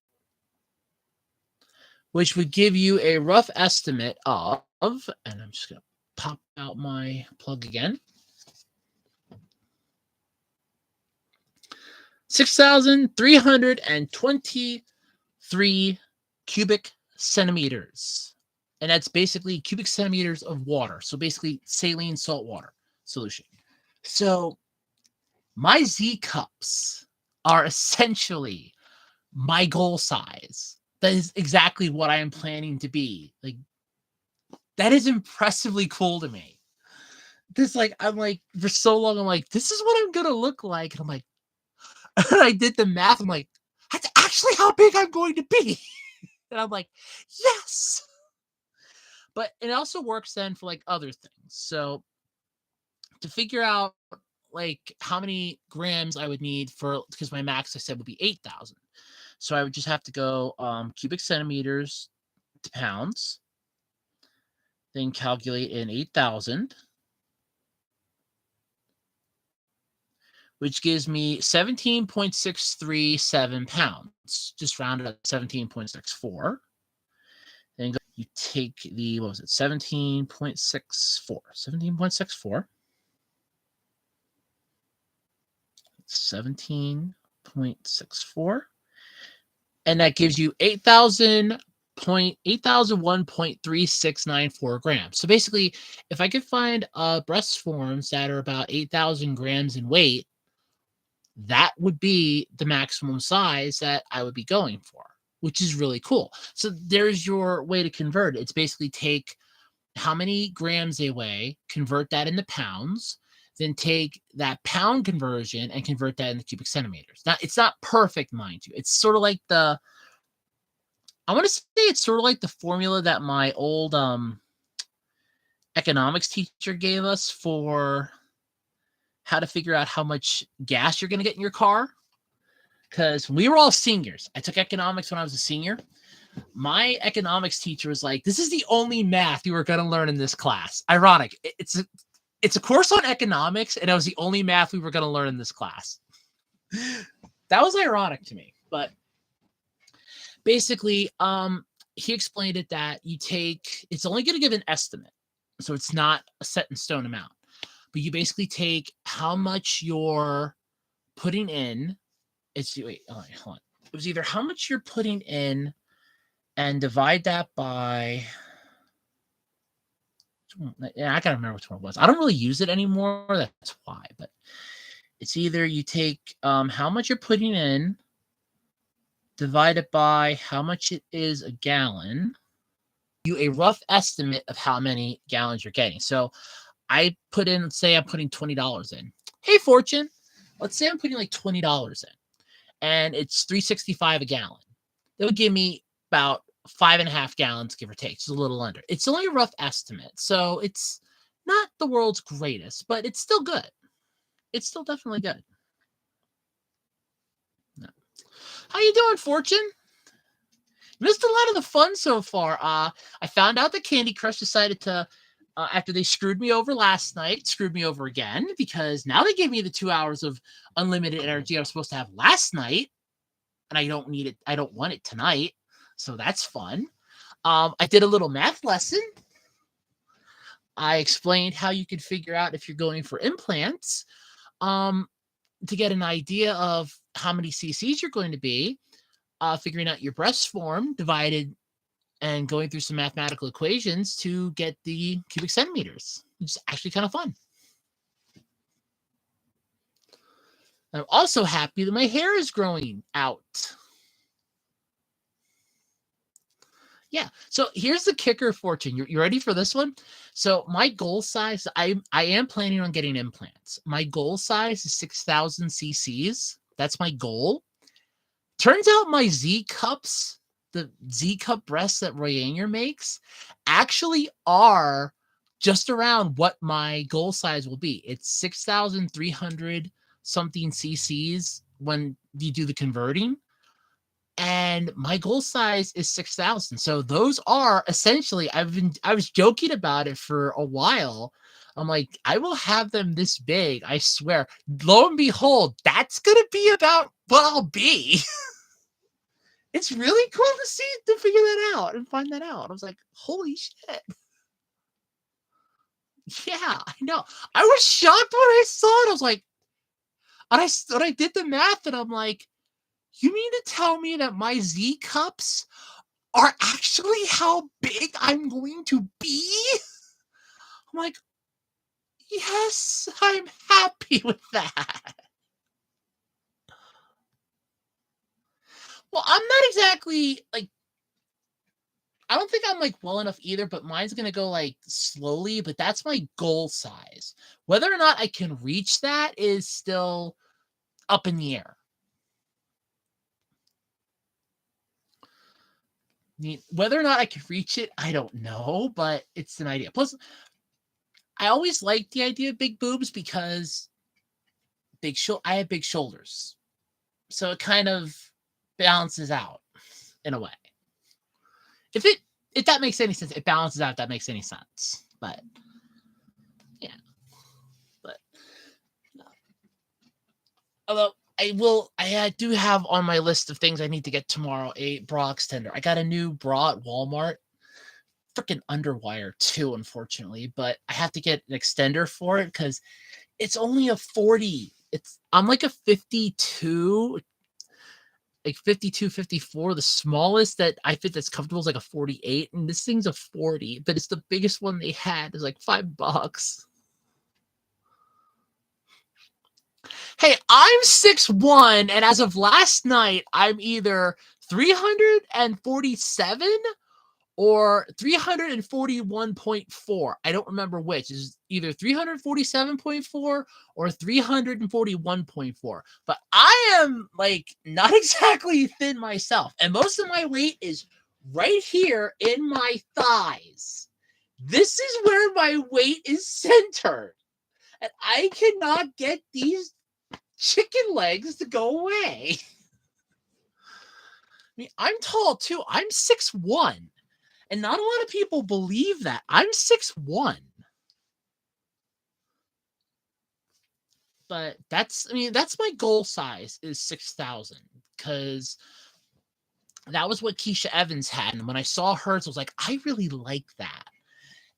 which would give you a rough estimate of, and I'm just going to pop out my plug again, 6,323 cubic centimeters. And that's basically cubic centimeters of water. So basically saline salt water solution. So my Z cups are essentially my goal size. That is exactly what I am planning to be. Like, that is impressively cool to me. This, like, I'm like, for so long, I'm like, this is what I'm gonna look like. And I'm like, and I did the math. I'm like, that's actually how big I'm going to be. And I'm like, yes. But it also works then for like other things. So to figure out like how many grams I would need for, because my max I said would be 8,000. So I would just have to go cubic centimeters to pounds, then calculate in 8,000, which gives me 17.637 pounds, just rounded up 17.64. Then you take the, what was it, 17.64. 17.64. And that gives you 8,001.3694 grams. So basically, if I could find breast forms that are about 8,000 grams in weight, that would be the maximum size that I would be going for, which is really cool. So there's your way to convert it. It's basically take how many grams they weigh, convert that into pounds, then take that pound conversion and convert that into cubic centimeters. Now, it's not perfect, mind you. It's sort of like I want to say it's sort of like the formula that my old economics teacher gave us for how to figure out how much gas you're going to get in your car. Because we were all seniors. I took economics when I was a senior. My economics teacher was like, this is the only math you were going to learn in this class. Ironic. It's a course on economics, and it was the only math we were going to learn in this class. That was ironic to me. But basically, he explained it that it's only going to give an estimate. So it's not a set in stone amount. But you basically take how much you're putting in. Hold on. It was either how much you're putting in and divide that by, I gotta remember which one it was. I don't really use it anymore. That's why. But it's either you take how much you're putting in, divide it by how much it is a gallon, you a rough estimate of how many gallons you're getting. So I put in, let's say I'm putting $20 in. Hey, Fortune, let's say I'm putting like $20 in, and it's $3.65 a gallon. That would give me about 5.5 gallons, give or take, just a little under. It's only a rough estimate, so it's not the world's greatest, but it's still good. It's still definitely good. No. How you doing, Fortune? Missed a lot of the fun so far. I found out that Candy Crush decided to, after they screwed me over last night, screwed me over again, because now they gave me the 2 hours of unlimited energy I was supposed to have last night, and I don't need it. I don't want it tonight. So that's fun. I did a little math lesson. I explained how you could figure out if you're going for implants, to get an idea of how many cc's you're going to be, figuring out your breast form divided and going through some mathematical equations to get the cubic centimeters. It's actually kind of fun. I'm also happy that my hair is growing out. Yeah. So here's the kicker, Fortune. You ready for this one? So my goal size, I am planning on getting implants. My goal size is 6,000 cc's. That's my goal. Turns out my Z cups, the Z cup breasts that Roy Anger makes, actually are just around what my goal size will be. It's 6,300 something cc's when you do the converting. And my goal size is 6,000. So those are essentially, I was joking about it for a while. I'm like, I will have them this big, I swear. Lo and behold, that's going to be about what I'll be. It's really cool to figure that out and find that out. I was like, holy shit. Yeah, I know. I was shocked when I saw it. I was like, when I did the math, and I'm like, you mean to tell me that my Z cups are actually how big I'm going to be? I'm like, yes, I'm happy with that. Well, I'm not exactly like, I don't think I'm like well enough either, but mine's gonna go like slowly, but that's my goal size. Whether or not I can reach that is still up in the air. Whether or not I can reach it, I don't know, but it's an idea. Plus, I always liked the idea of big boobs because I have big shoulders. So it kind of balances out in a way. If that makes any sense, it balances out if that makes any sense. But yeah. But although I do have on my list of things I need to get tomorrow a bra extender. I got a new bra at Walmart. Freaking underwire too, unfortunately, but I have to get an extender for it because it's only a 40. I'm like a 52, like 52, 54. The smallest that I fit that's comfortable is like a 48, and this thing's a 40, but it's the biggest one they had. It's like $5. Hey, I'm 6'1", and as of last night, I'm either 347 or 341.4. I don't remember which. It's either 347.4 or 341.4. But I am like not exactly thin myself. And most of my weight is right here in my thighs. This is where my weight is centered. And I cannot get these chicken legs to go away. I mean, I'm tall too. I'm 6'1". And not a lot of people believe that. I'm 6'1". But that's my goal size is 6,000, because that was what Keisha Evans had. And when I saw hers, I was like, I really like that.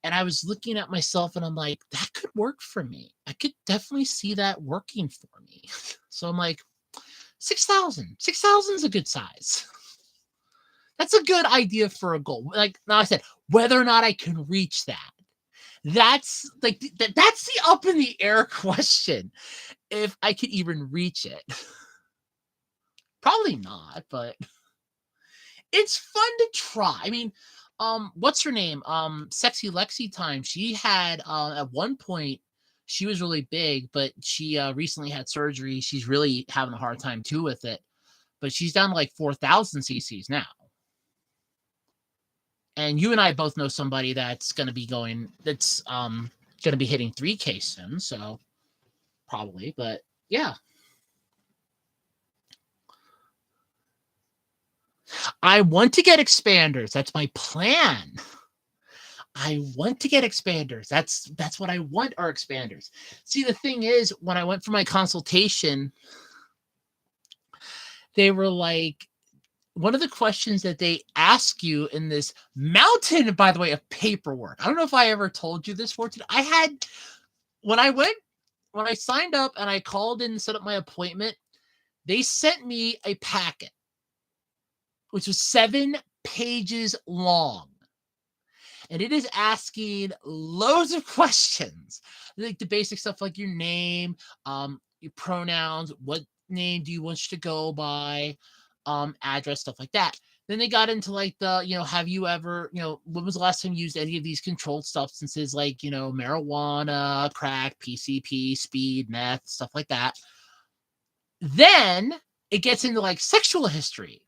And I was looking at myself and I'm like, that could work for me. I could definitely see that working for me. So I'm like, 6,000. 6,000 is a good size. That's a good idea for a goal. Like now I said, whether or not I can reach that. That's like that's the up in the air question. If I could even reach it. Probably not, but it's fun to try. I mean, what's her name? Sexy Lexi Time. She had at one point she was really big, but she recently had surgery. She's really having a hard time too with it. But she's down to like 4,000 cc's now. And you and I both know somebody that's going to be going hitting 3K soon, so probably, but yeah. I want to get expanders. That's my plan. I want to get expanders. That's what I want, are expanders. See, the thing is, when I went for my consultation, they were like, one of the questions that they ask you in this mountain, by the way, of paperwork. I don't know if I ever told you this, Fortune. When I signed up and I called in and set up my appointment, they sent me a packet, which was 7 pages long. And it is asking loads of questions, like the basic stuff like your name, your pronouns, what name do you want to go by, address, stuff like that. Then they got into like the, have you ever, when was the last time you used any of these controlled substances like, marijuana, crack, PCP, speed, meth, stuff like that. Then it gets into like sexual history.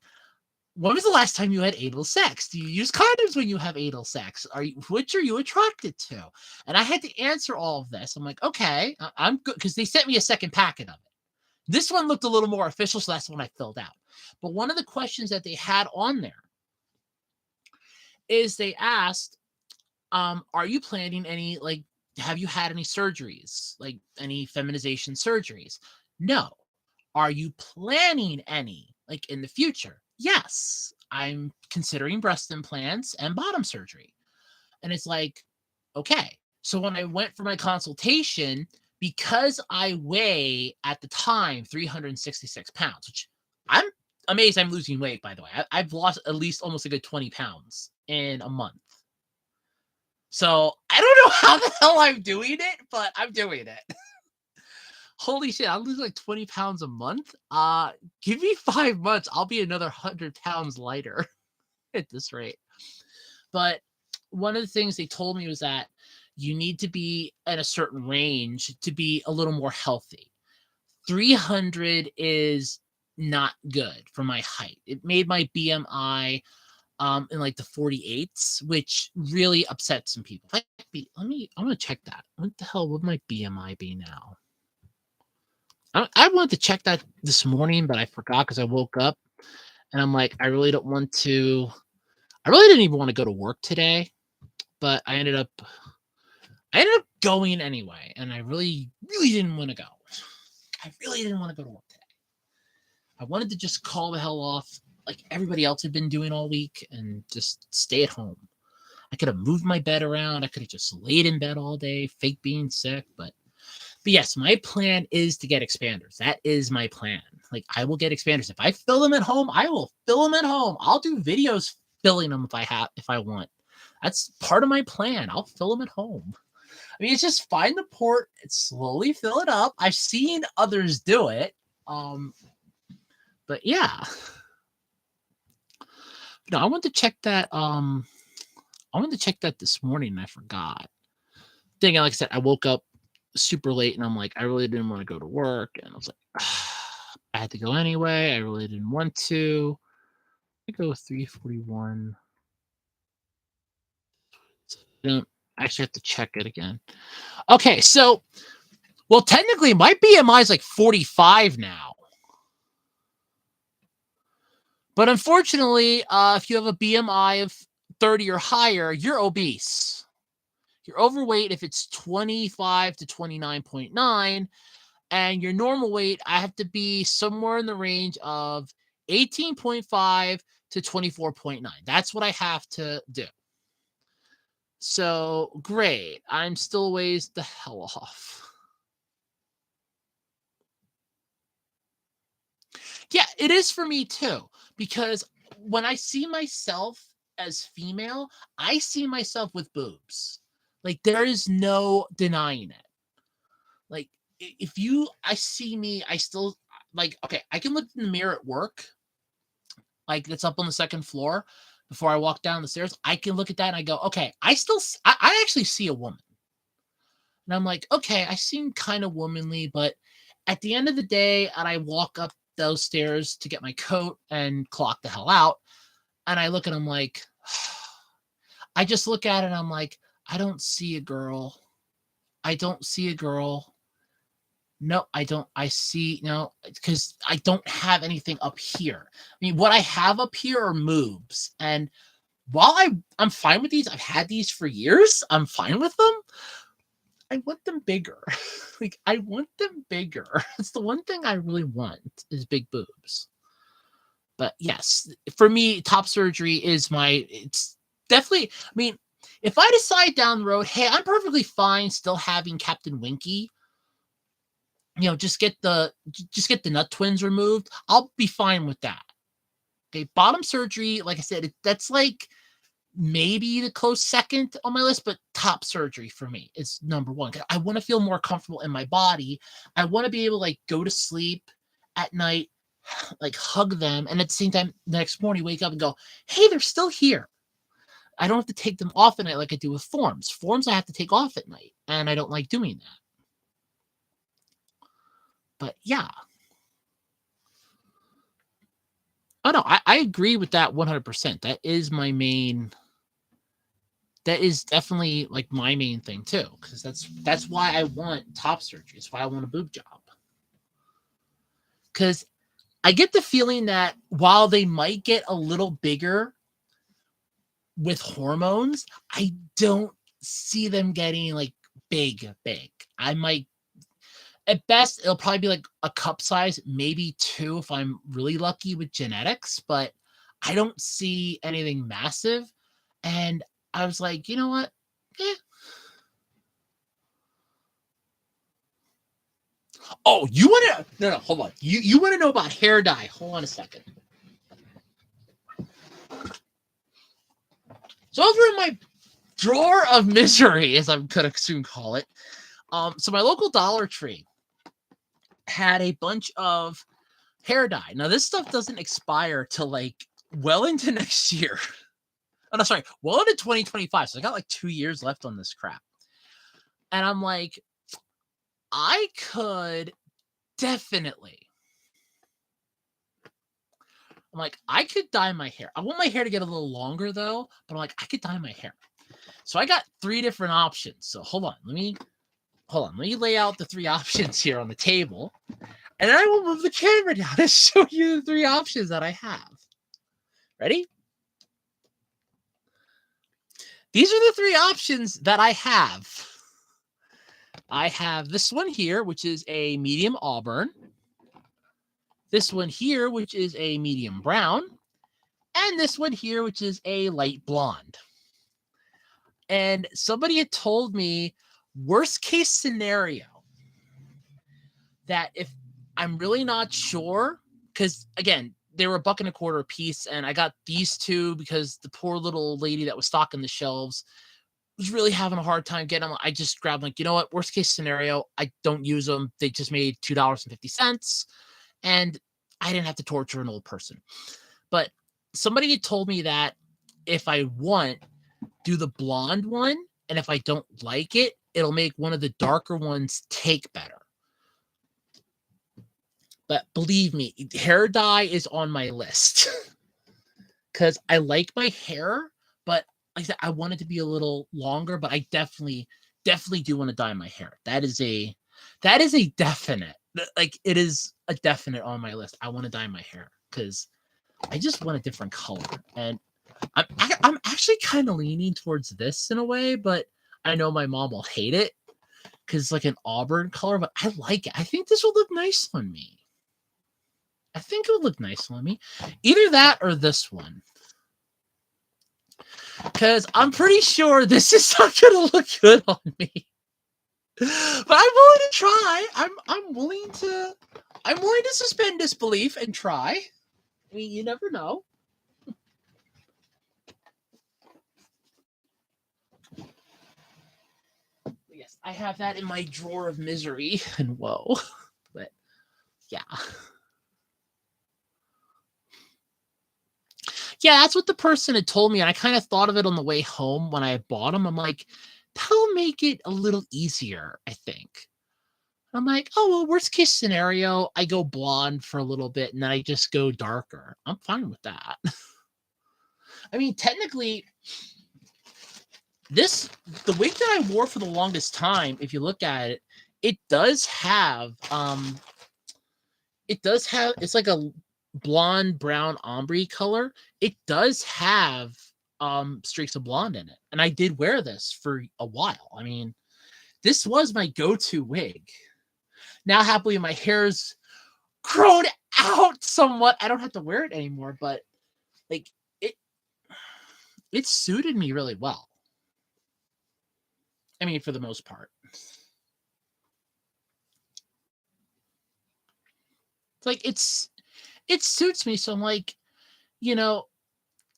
When was the last time you had anal sex? Do you use condoms when you have anal sex? Which are you attracted to? And I had to answer all of this. I'm like, okay, I'm good, because they sent me a second packet of it. This one looked a little more official, so that's the one I filled out. But one of the questions that they had on there is they asked, are you planning any, like, have you had any surgeries, like any feminization surgeries? No. Are you planning any, like, in the future? yes, I'm considering breast implants and bottom surgery. And it's like, okay. So when I went for my consultation, because I weigh at the time 366 pounds, which I'm amazed I'm losing weight, by the way. I've lost at least almost a good 20 pounds in a month. So I don't know how the hell I'm doing it, but I'm doing it. Holy shit, I'll lose like 20 pounds a month. Give me 5 months, I'll be another 100 pounds lighter at this rate. But one of the things they told me was that you need to be at a certain range to be a little more healthy. 300 is not good for my height. It made my BMI in like the 48s, which really upset some people. I'm gonna check that. What the hell would my BMI be now? I wanted to check that this morning, but I forgot because I woke up and I'm like, I really don't want to. I really didn't even want to go to work today, but I ended up going anyway, and I really, really didn't want to go. I really didn't want to go to work today. I wanted to just call the hell off like everybody else had been doing all week and just stay at home. I could have moved my bed around. I could have just laid in bed all day, fake being sick. But yes, my plan is to get expanders. That is my plan. Like, I will get expanders. If I fill them at home, I will fill them at home. I'll do videos filling them if I want. That's part of my plan. I'll fill them at home. I mean, it's just find the port and slowly fill it up. I've seen others do it. But yeah. No, I wanted to check that. I wanted to check that this morning and I forgot. Like I said, I woke up super late and I'm like, I really didn't want to go to work. And I was like, I had to go anyway. I really didn't want to. I go with 341. I don't actually have to check it again. Okay, so, well, technically my BMI is like 45 now. But unfortunately, if you have a BMI of 30 or higher, you're obese. You're overweight if it's 25 to 29.9. And your normal weight, I have to be somewhere in the range of 18.5 to 24.9. That's what I have to do. So, great. I'm still ways the hell off. Yeah, it is for me too. Because when I see myself as female, I see myself with boobs. Like, there is no denying it. Like, I see me, I still, like, okay, I can look in the mirror at work, like, that's up on the second floor before I walk down the stairs. I can look at that and I go, okay, I actually see a woman. And I'm like, okay, I seem kind of womanly, but at the end of the day, and I walk up those stairs to get my coat and clock the hell out, and I look and I'm like, I just look at it and I'm like, I don't see a girl. I don't see a girl. No, I don't. I see, no, because I don't have anything up here. I mean, what I have up here are moves. And while I'm fine with these, I've had these for years. I'm fine with them. I want them bigger. Like, I want them bigger. It's the one thing I really want is big boobs. But yes, for me, top surgery is it's definitely, I mean, if I decide down the road, hey, I'm perfectly fine still having Captain Winky, just get the nut twins removed, I'll be fine with that. Okay, bottom surgery, like I said, that's like maybe the close second on my list, but top surgery for me is number one. I want to feel more comfortable in my body. I want to be able to like go to sleep at night, like hug them, and at the same time, the next morning wake up and go, hey, they're still here. I don't have to take them off at night like I do with forms. Forms I have to take off at night, and I don't like doing that. But yeah. Oh no, I agree with that 100%. That is my main. That is definitely like my main thing too, because that's why I want top surgery. That's why I want a boob job. Because I get the feeling that while they might get a little bigger with hormones, I don't see them getting like big. I might, at best, it'll probably be like a cup size, maybe two if I'm really lucky with genetics. But I don't see anything massive. And I was like, you know what? Eh. Oh, you want to? No, hold on. You want to know about hair dye? Hold on a second. So over in my drawer of misery, as I'm gonna soon call it, so my local Dollar Tree had a bunch of hair dye. Now this stuff doesn't expire till like well into next year. Oh no, sorry, well into 2025. So I got like 2 years left on this crap. And I'm like, I could definitely. I'm like, I could dye my hair. I want my hair to get a little longer though, but I'm like, I could dye my hair. So I got 3 different options. So hold on, let me lay out the 3 options here on the table. And then I will move the camera down to show you the 3 options that I have. Ready? These are the 3 options that I have. I have this one here, which is a medium auburn. This one here, which is a medium brown. And this one here, which is a light blonde. And somebody had told me, worst case scenario, that if I'm really not sure, because again, they were $1.25 a piece, and I got these 2 because the poor little lady that was stocking the shelves was really having a hard time getting them. I just grabbed like, you know what, worst case scenario, I don't use them. They just made $2.50, and I didn't have to torture an old person. But somebody had told me that if I want, do the blonde one, and if I don't like it, it'll make one of the darker ones take better. But believe me, hair dye is on my list because I like my hair, but like I said, I want it to be a little longer. But I definitely do want to dye my hair. That is a definite. Like it is a definite on my list. I want to dye my hair because I just want a different color, and I'm actually kind of leaning towards this in a way, but I know my mom will hate it because it's like an auburn color. But I like it. I think this will look nice on me. I think it would look nice on me. Either that or this one. Because I'm pretty sure this is not going to look good on me. But I'm willing to try. I'm willing to suspend disbelief and try. I mean, you never know. Yes, I have that in my drawer of misery and woe. But yeah. Yeah, that's what the person had told me, and I kind of thought of it on the way home when I bought them. I'm like, that'll make it a little easier, I think. I'm like, oh, well, worst case scenario, I go blonde for a little bit and then I just go darker. I'm fine with that. I mean, technically, the wig that I wore for the longest time, if you look at it, it does have, it's like a blonde brown ombre color. It does have streaks of blonde in it, and I did wear this for a while. I mean, this was my go-to wig. Now happily my hair's grown out somewhat. I don't have to wear it anymore, but like it suited me really well. I mean, for the most part. It's like it suits me, so I'm like, you know,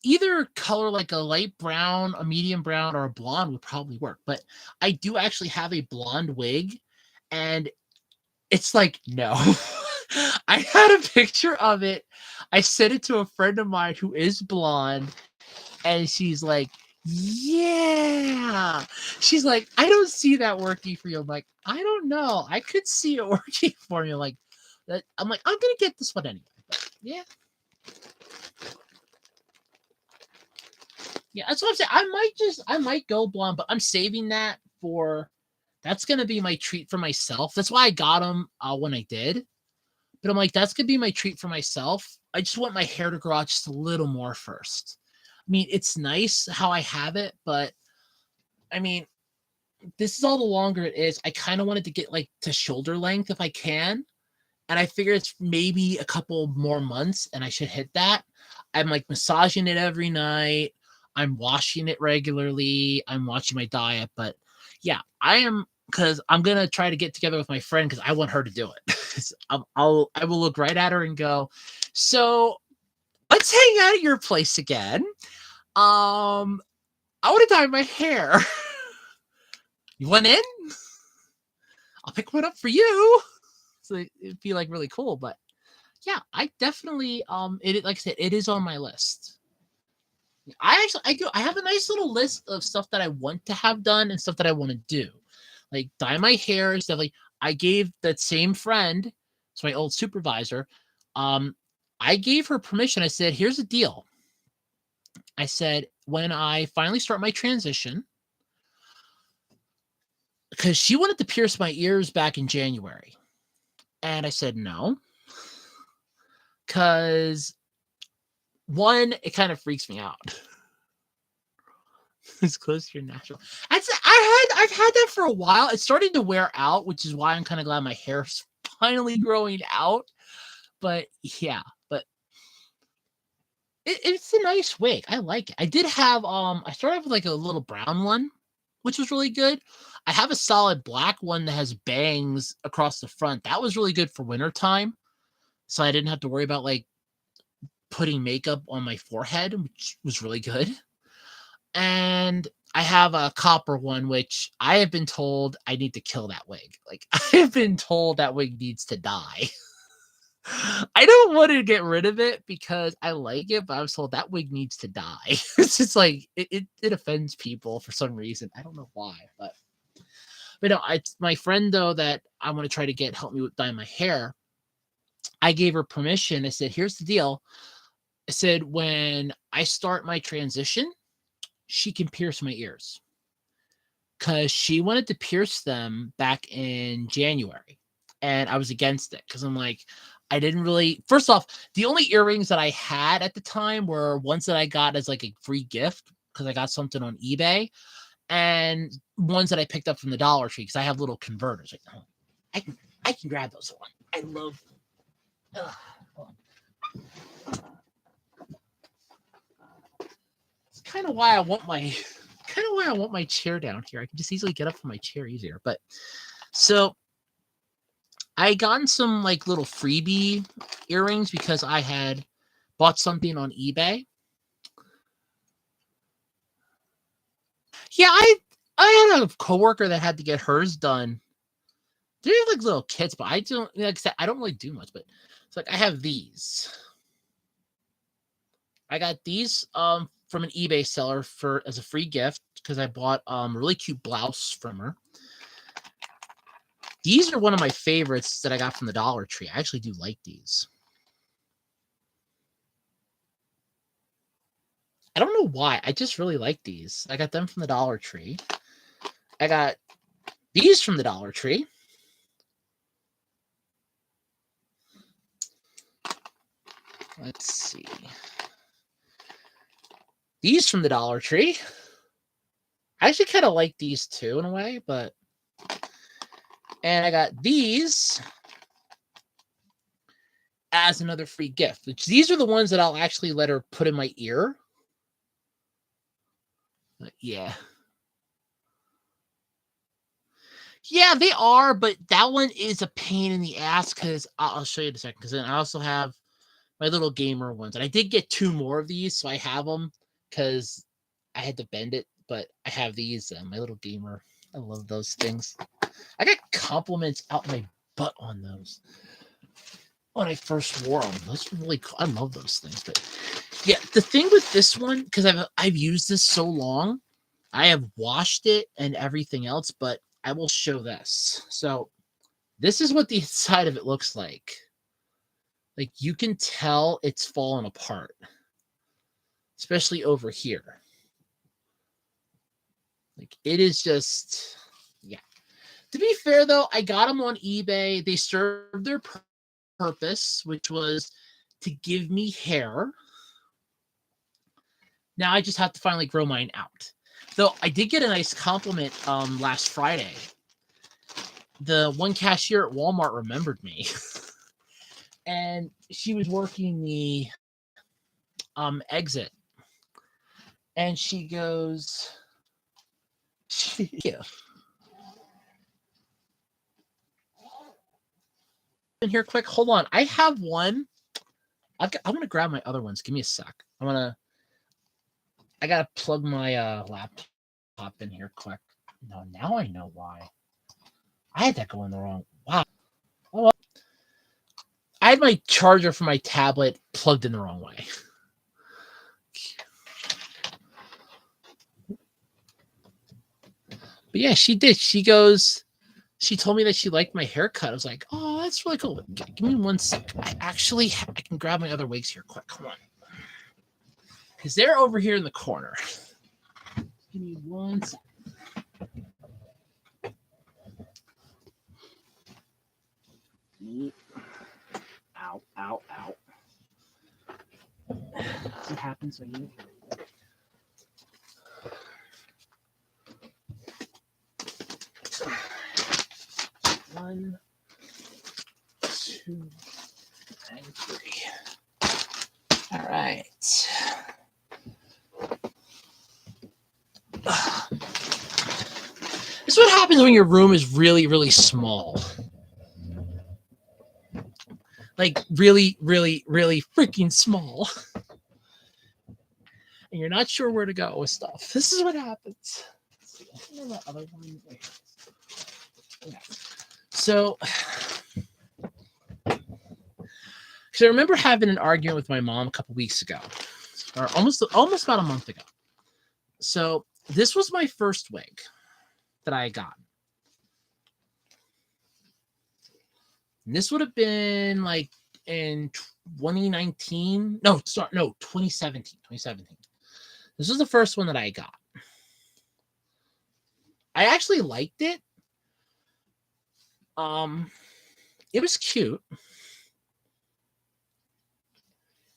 either color like a light brown, a medium brown, or a blonde would probably work. But I do actually have a blonde wig, and it's like, no. I had a picture of it. I sent it to a friend of mine who is blonde, and she's like, yeah. She's like, I don't see that working for you. I'm like, I don't know. I could see it working for me. Like, I'm like, I'm gonna get this one anyway. But yeah. Yeah, that's what I'm saying. I might go blonde, but I'm saving that for. That's gonna be my treat for myself. That's why I got them when I did. But I'm like, that's gonna be my treat for myself. I just want my hair to grow out just a little more first. I mean, it's nice how I have it, but I mean, this is all the longer it is. I kind of wanted to get like to shoulder length if I can. And I figure it's maybe a couple more months and I should hit that. I'm like massaging it every night. I'm washing it regularly. I'm watching my diet. But yeah, I am, because I'm gonna try to get together with my friend because I want her to do it. I will look right at her and go, so let's hang out at your place again. I want to dye my hair. You want in? I'll pick one up for you. So it'd be like really cool. But yeah, I definitely it, like I said, it is on my list. I have a nice little list of stuff that I want to have done and stuff that I want to do. Like dye my hair and stuff. Like I gave that same friend, it's my old supervisor, I gave her permission. I said, here's the deal. I said, when I finally start my transition, because she wanted to pierce my ears back in January. And I said, no. Because one, it kind of freaks me out. It's close to your natural. I've had that for a while. It's starting to wear out, which is why I'm kind of glad my hair's finally growing out. But yeah, but it's a nice wig. I like it. I did have I started with like a little brown one, which was really good. I have a solid black one that has bangs across the front. That was really good for wintertime. So I didn't have to worry about like putting makeup on my forehead, which was really good. And I have a copper one, which I have been told I need to kill that wig. Like I have been told that wig needs to die. I don't want to get rid of it because I like it, but I was told that wig needs to die. It's just like it offends people for some reason. I don't know why, but no, my friend though that I want to try to get help me with dye my hair. I gave her permission. I said, here's the deal. I said, when I start my transition, she can pierce my ears. Because she wanted to pierce them back in January. And I was against it because I'm like, I didn't really. First off, the only earrings that I had at the time were ones that I got as like a free gift because I got something on eBay, and ones that I picked up from the Dollar Tree because I have little converters. Like, oh, I can grab those one. I love. It's kind of why I want my chair down here. I can just easily get up from my chair easier. But so I gotten some like little freebie earrings because I had bought something on eBay. Yeah, I had a coworker that had to get hers done. They have like little kits, but I don't, like I said, I don't really do much. But it's like I have these. I got these from an eBay seller for as a free gift because I bought a really cute blouse from her. These are one of my favorites that I got from the Dollar Tree. I actually do like these. I don't know why. I just really like these. I got them from the Dollar Tree. I got these from the Dollar Tree. Let's see. These from the Dollar Tree. I actually kind of like these too in a way, but. And I got these as another free gift, which these are the ones that I'll actually let her put in my ear. But yeah. Yeah, they are, but that one is a pain in the ass because I'll show you in a second. Because then I also have my little gamer ones, and I did get 2 more of these, so I have them because I had to bend it. But I have these, my little gamer. I love those things. I got compliments out my butt on those when I first wore them. Those were really cool. I love those things. But yeah, the thing with this one, because I've used this so long, I have washed it and everything else, but I will show this. So this is what the inside of it looks like. Like you can tell it's fallen apart, especially over here. Like it is just, yeah. To be fair though, I got them on eBay. They served their purpose, which was to give me hair. Now I just have to finally grow mine out. Though I did get a nice compliment last Friday. The one cashier at Walmart remembered me. And she was working the exit. And she goes, yeah. In here quick. Hold on. I have one. I'm going to grab my other ones. Give me a sec. I got to plug my laptop in here quick. No, now I know why. I had that going the wrong. Wow. Oh, well. I had my charger for my tablet plugged in the wrong way. But yeah, she did. She told me that she liked my haircut. I was like, oh, that's really cool. Give me 1 sec. I can grab my other wigs here quick. Come on. Because they're over here in the corner. Give me 1 sec. Ow, ow, ow. See what happens when you... One, two, and three. All right. This is what happens when your room is really, really small. Like really, really, really freaking small. And you're not sure where to go with stuff. This is what happens. That other one. Okay. So, because I remember having an argument with my mom a couple weeks ago, or almost about a month ago. So this was my first wig that I got. And this would have been like in 2019. No, 2017. 2017. This was the first one that I got. I actually liked it. It was cute.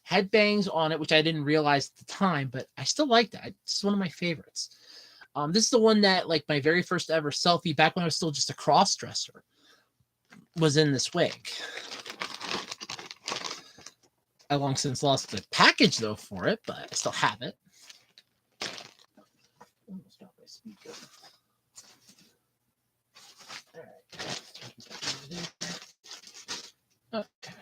Had bangs on it, which I didn't realize at the time, but I still liked it. It's one of my favorites. This is the one that, like, my very first ever selfie, back when I was still just a cross-dresser, was in this wig. I long since lost the package, though, for it, but I still have it. Okay.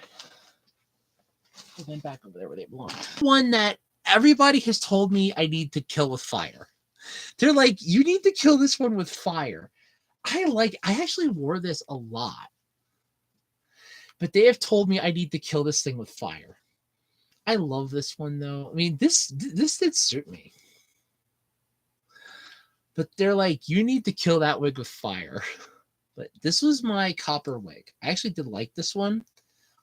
Then back over there where they belong. One that everybody has told me I need to kill with fire. They're like, you need to kill this one with fire. I actually wore this a lot. But they have told me I need to kill this thing with fire. I love this one, though. I mean, this did suit me. But they're like, you need to kill that wig with fire. But this was my copper wig. I actually did like this one.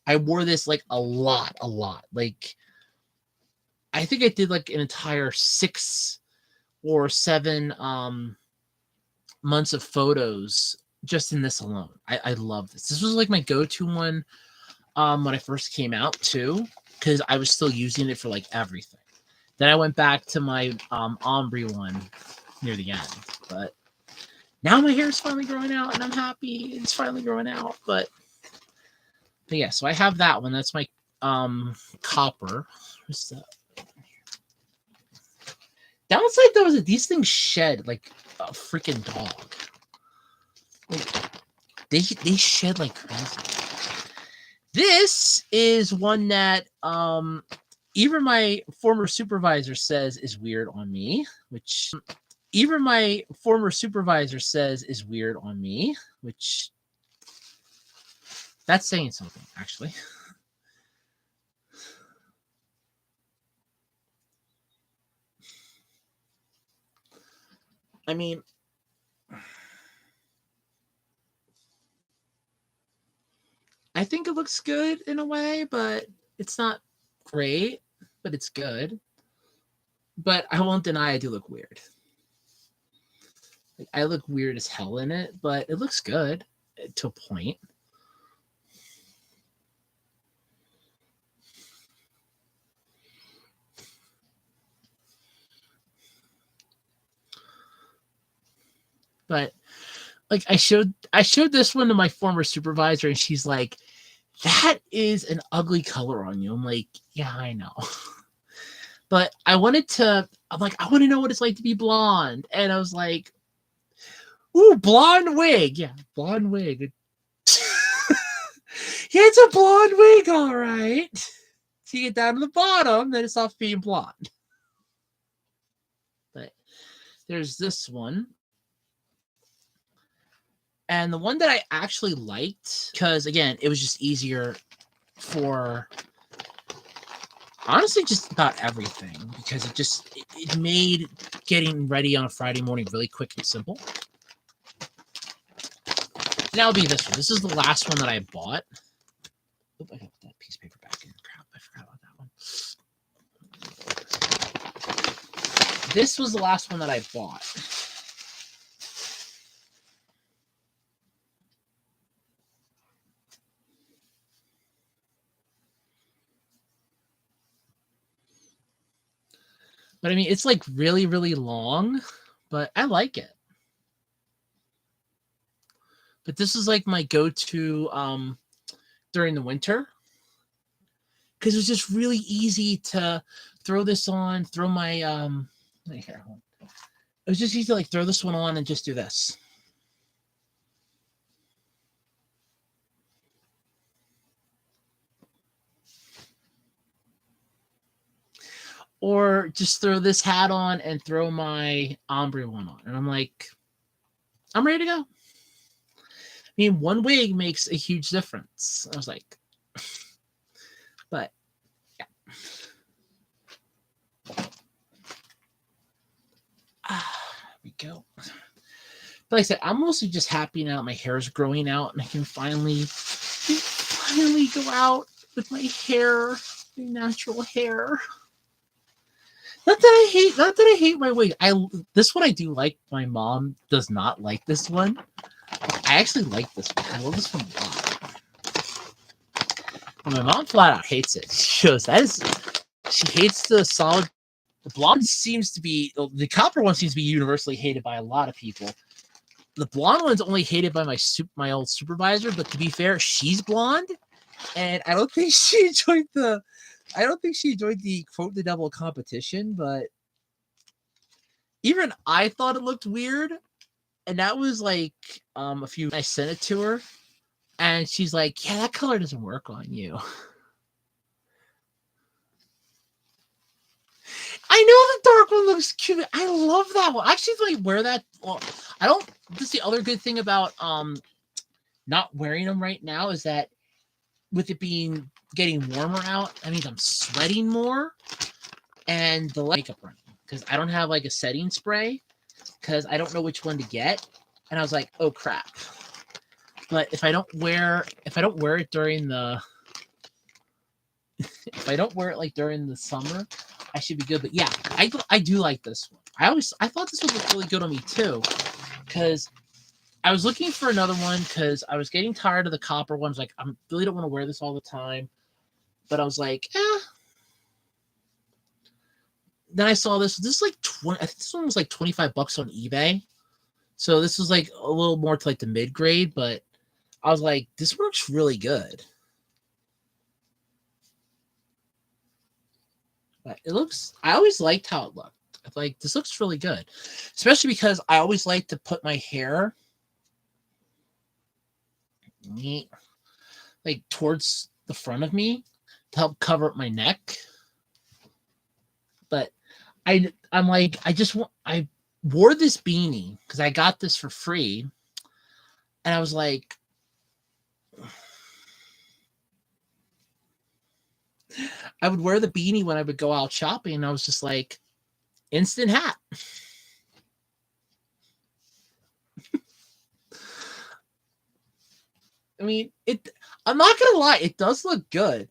I wore this like a lot. Like, I think I did like an entire 6 or 7 months of photos just in this alone. I love this. This was like my go-to one when I first came out too, because I was still using it for like everything. Then I went back to my ombre one near the end, but now my hair is finally growing out and I'm happy it's finally growing out. But yeah, so I have that one. That's my copper. What's that? Downside though is that these things shed like a freaking dog. Like, they shed like crazy. This is one that even my former supervisor says is weird on me, which that's saying something, actually. I mean, I think it looks good in a way, but it's not great, but it's good. But I won't deny I do look weird. Like, I look weird as hell in it, but it looks good to a point. But like I showed this one to my former supervisor, and she's like, "That is an ugly color on you." I'm like, "Yeah, I know." But I'm like, I want to know what it's like to be blonde. And I was like, ooh, blonde wig. Yeah, blonde wig. Yeah, it's a blonde wig, all right. So you get down to the bottom, then it's off being blonde. But there's this one. And the one that I actually liked, because again, it was just easier for honestly just about everything, because it made getting ready on a Friday morning really quick and simple. And that'll be this one. This is the last one that I bought. Oop, I got that piece of paper back in. Crap, I forgot about that one. This was the last one that I bought. But I mean, it's like really, really long, but I like it. But this is like my go-to during the winter, because it was just really easy to throw this on, throw my here. It was just easy to like throw this one on and just do this. Or just throw this hat on and throw my ombre one on. And I'm like, I'm ready to go. I mean, one wig makes a huge difference. I was like, but yeah. There we go. But like I said, I'm mostly just happy now my hair is growing out and I can finally go out with my hair, my natural hair. Not that I hate my wig. This one I do like. My mom does not like this one. I actually like this one. I love this one a lot. But my mom flat out hates it. She goes, she hates the solid. The blonde seems to be, the copper one seems to be universally hated by a lot of people. The blonde one's only hated by my old supervisor, but to be fair, she's blonde, and I don't think she enjoyed the quote the devil competition, but even I thought it looked weird. And that was like I sent it to her, and she's like, yeah, that color doesn't work on you. I know the dark one looks cute. I love that one. I actually like wear that. Well, I don't. This is the other good thing about not wearing them right now, is that with it getting warmer out, that means I'm sweating more, and the makeup running, because I don't have like a setting spray, because I don't know which one to get, and I was like, oh crap. But if I don't wear it during the if I don't wear it like during the summer, I should be good. But yeah, I do like this one. I thought this would look really good on me too, because I was looking for another one, because I was getting tired of the copper ones. Like, I really don't want to wear this all the time. But I was like, Then I saw this. This is like I think this one was like $25 on eBay. So this was like a little more to like the mid grade, but I was like, this works really good. But I always liked how it looked. Like, this looks really good, especially because I always like to put my hair like towards the front of me to help cover up my neck. But I wore this beanie because I got this for free, and I was like, I would wear the beanie when I would go out shopping, and I was just like, instant hat. I mean, I'm not gonna lie, it does look good.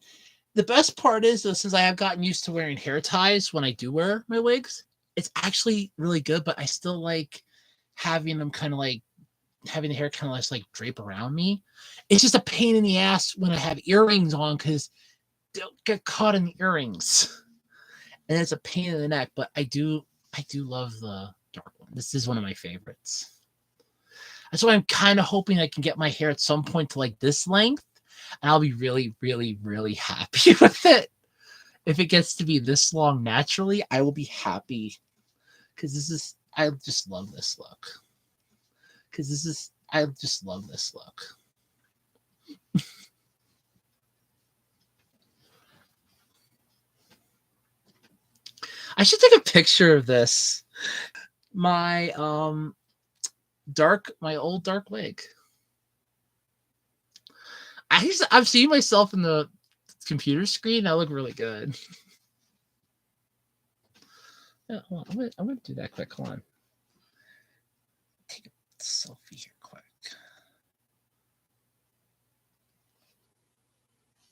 The best part is, though, since I have gotten used to wearing hair ties when I do wear my wigs, it's actually really good, but I still like having them kind of like having the hair kind of like drape around me. It's just a pain in the ass when I have earrings on, because they'll get caught in the earrings, and it's a pain in the neck. But I do love the dark one. This is one of my favorites. That's why I'm kind of hoping I can get my hair at some point to like this length, and I'll be really, really, really happy with it. if it gets to be this long naturally, I will be happy. I just love this look. I just love this look. I should take a picture of this. My my old dark wig. I've seen myself in the computer screen. I look really good. Yeah, hold on. I'm gonna do that quick. Hold on. Take a selfie here quick.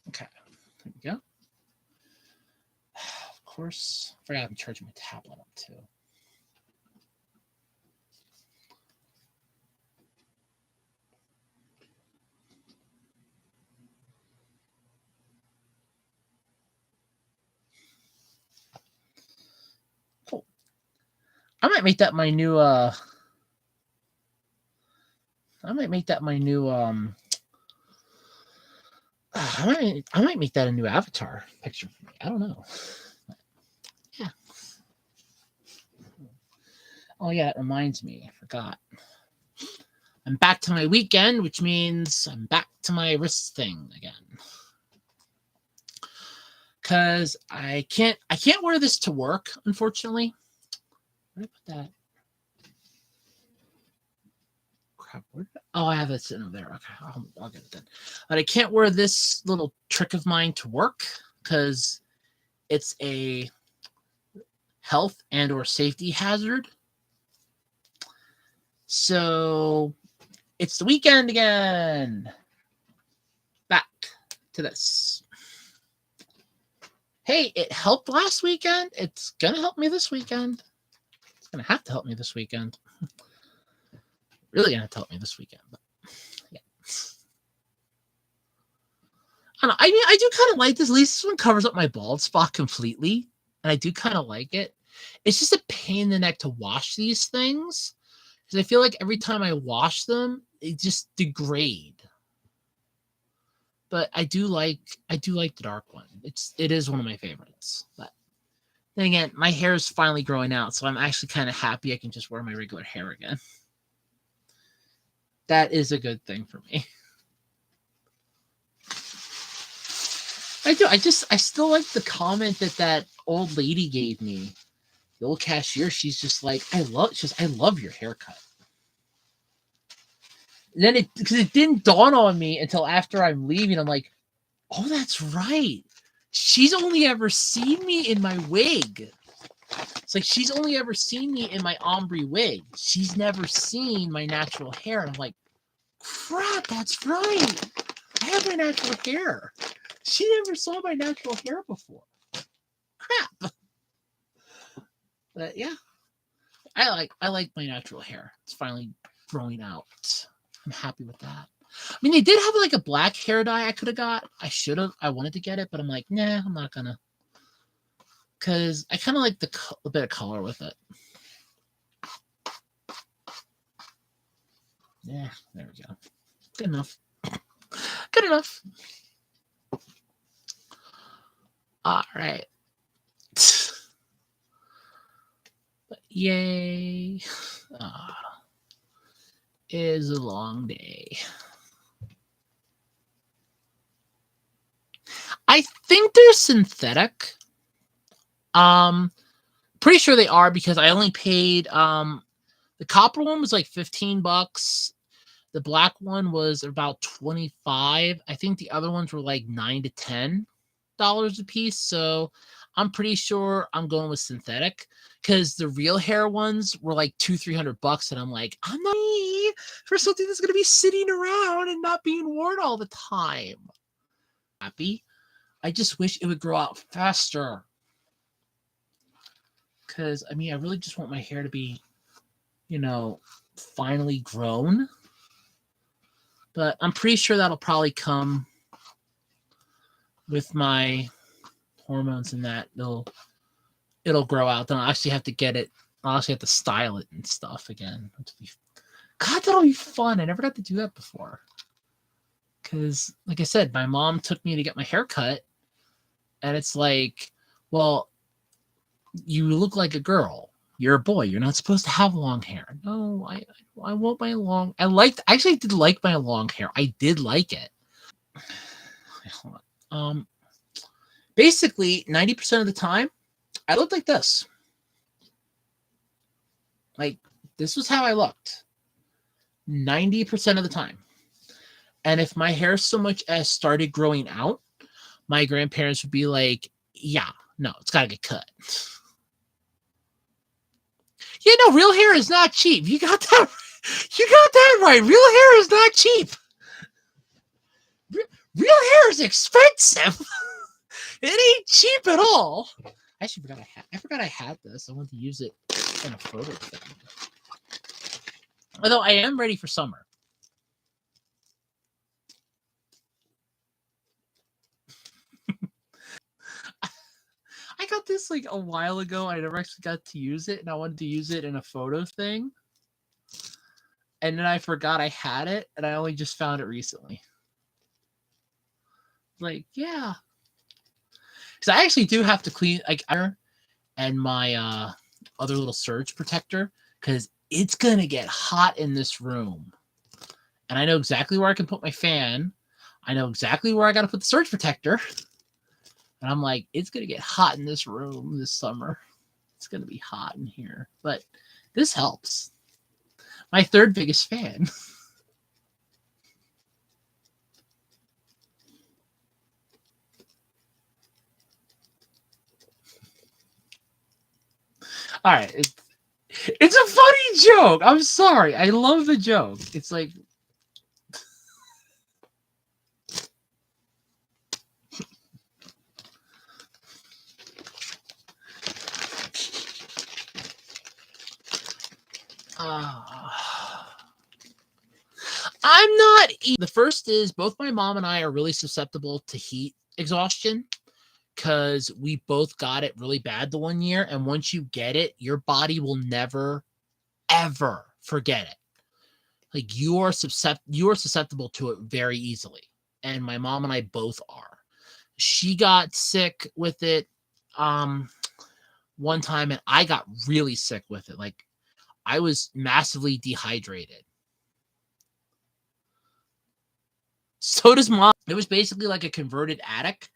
Okay, there we go. Of course, I forgot I'm charging my tablet up too. Cool. I might make that my new I might make that my new I might make that a new avatar picture for me. I don't know. Yeah. Oh yeah, it reminds me. I forgot. I'm back to my weekend, which means I'm back to my wrist thing again. Cause I can't wear this to work, unfortunately. Where did I put that? Crap, oh, I have it sitting over there. Okay, I'll get it then. But I can't wear this little trick of mine to work because it's a health and or safety hazard. So it's the weekend again. Back to this. Hey, it helped last weekend. It's gonna help me this weekend. It's gonna have to help me this weekend. Really gonna have to help me this weekend, but yeah. I don't know. I mean, I do kind of like this. At least this one covers up my bald spot completely, and I do kind of like it. It's just a pain in the neck to wash these things because I feel like every time I wash them, they just degrade. But I do like the dark one. It is one of my favorites. But then again, my hair is finally growing out, so I'm actually kind of happy I can just wear my regular hair again. That is a good thing for me. I do. I still like the comment that old lady gave me. The old cashier, she's just like, I love your haircut. And then because it didn't dawn on me until after I'm leaving. I'm like, oh, that's right. She's only ever seen me in my wig. It's like she's only ever seen me in my ombre wig. She's never seen my natural hair. And I'm like, crap, that's right. I have my natural hair. She never saw my natural hair before. Crap. But yeah, I like my natural hair. It's finally growing out. I'm happy with that. I mean, they did have like a black hair dye I could have got. I wanted to get it, but I'm like, nah, I'm not gonna. Because I kind of like a bit of color with it. Yeah, there we go. Good enough. Good enough. All right. But yay. Is a long day. I think they're synthetic. Pretty sure they are because I only paid the copper one was like $15. The black one was about $25. I think the other ones were like $9 to $10 a piece. So I'm pretty sure I'm going with synthetic because the real hair ones were like $200-$300, and I'm like, I'm not me for something that's gonna be sitting around and not being worn all the time. Happy. I just wish it would grow out faster. Because I mean, I really just want my hair to be, finally grown. But I'm pretty sure that'll probably come with my hormones and that it'll grow out. Then I'll actually have to get it. I'll actually have to style it and stuff again. God, that'll be fun. I never got to do that before. Because, like I said, my mom took me to get my hair cut, and it's like Well, you look like a girl. You're a boy. You're not supposed to have long hair. No, I want my long. Actually, I did like my long hair. I did like it. Hold on. Basically, 90% of the time, I looked like this. Like, this was how I looked 90% of the time. And if my hair so much as started growing out, my grandparents would be like, yeah, no, it's got to get cut. Yeah, no, real hair is not cheap. You got that. You got that right. Real hair is not cheap. Real hair is expensive. It ain't cheap at all. I actually forgot I had this. I wanted to use it in a photo thing. Although I am ready for summer. I got this like a while ago. I never actually got to use it, and I wanted to use it in a photo thing. And then I forgot I had it, and I only just found it recently. Like, yeah. Because I actually do have to clean like and my other little surge protector, because it's gonna get hot in this room. And I know exactly where I can put my fan. I know exactly where I gotta put the surge protector. And I'm like, it's gonna get hot in this room this summer. It's gonna be hot in here. But this helps. My third biggest fan. All right. It's a funny joke. I'm sorry. I love the joke. It's like, I'm not. The first is both my mom and I are really susceptible to heat exhaustion because we both got it really bad the one year. And once you get it, your body will never, ever forget it. Like you are susceptible to it very easily. And my mom and I both are. She got sick with it one time, and I got really sick with it. Like I was massively dehydrated. So does mom. It was basically like a converted attic.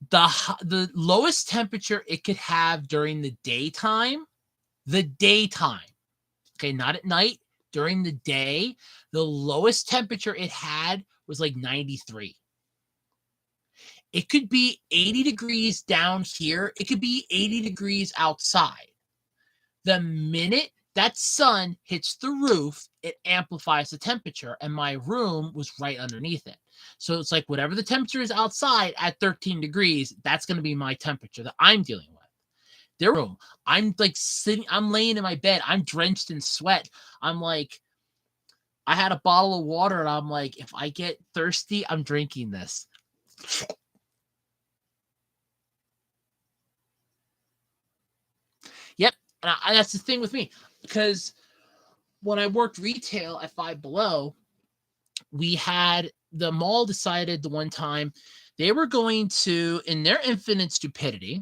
The lowest temperature it could have during the daytime, okay, not at night, during the day, the lowest temperature it had was like 93. It could be 80 degrees down here. It could be 80 degrees outside. The minute that sun hits the roof, it amplifies the temperature, and my room was right underneath it. So it's like whatever the temperature is outside at 13 degrees, that's going to be my temperature that I'm dealing with. Their room, I'm like sitting, I'm laying in my bed, I'm drenched in sweat. I'm like, I had a bottle of water, and I'm like, if I get thirsty, I'm drinking this. Yep. And that's the thing with me, because when I worked retail at Five Below, we had the mall decided the one time they were going to, in their infinite stupidity,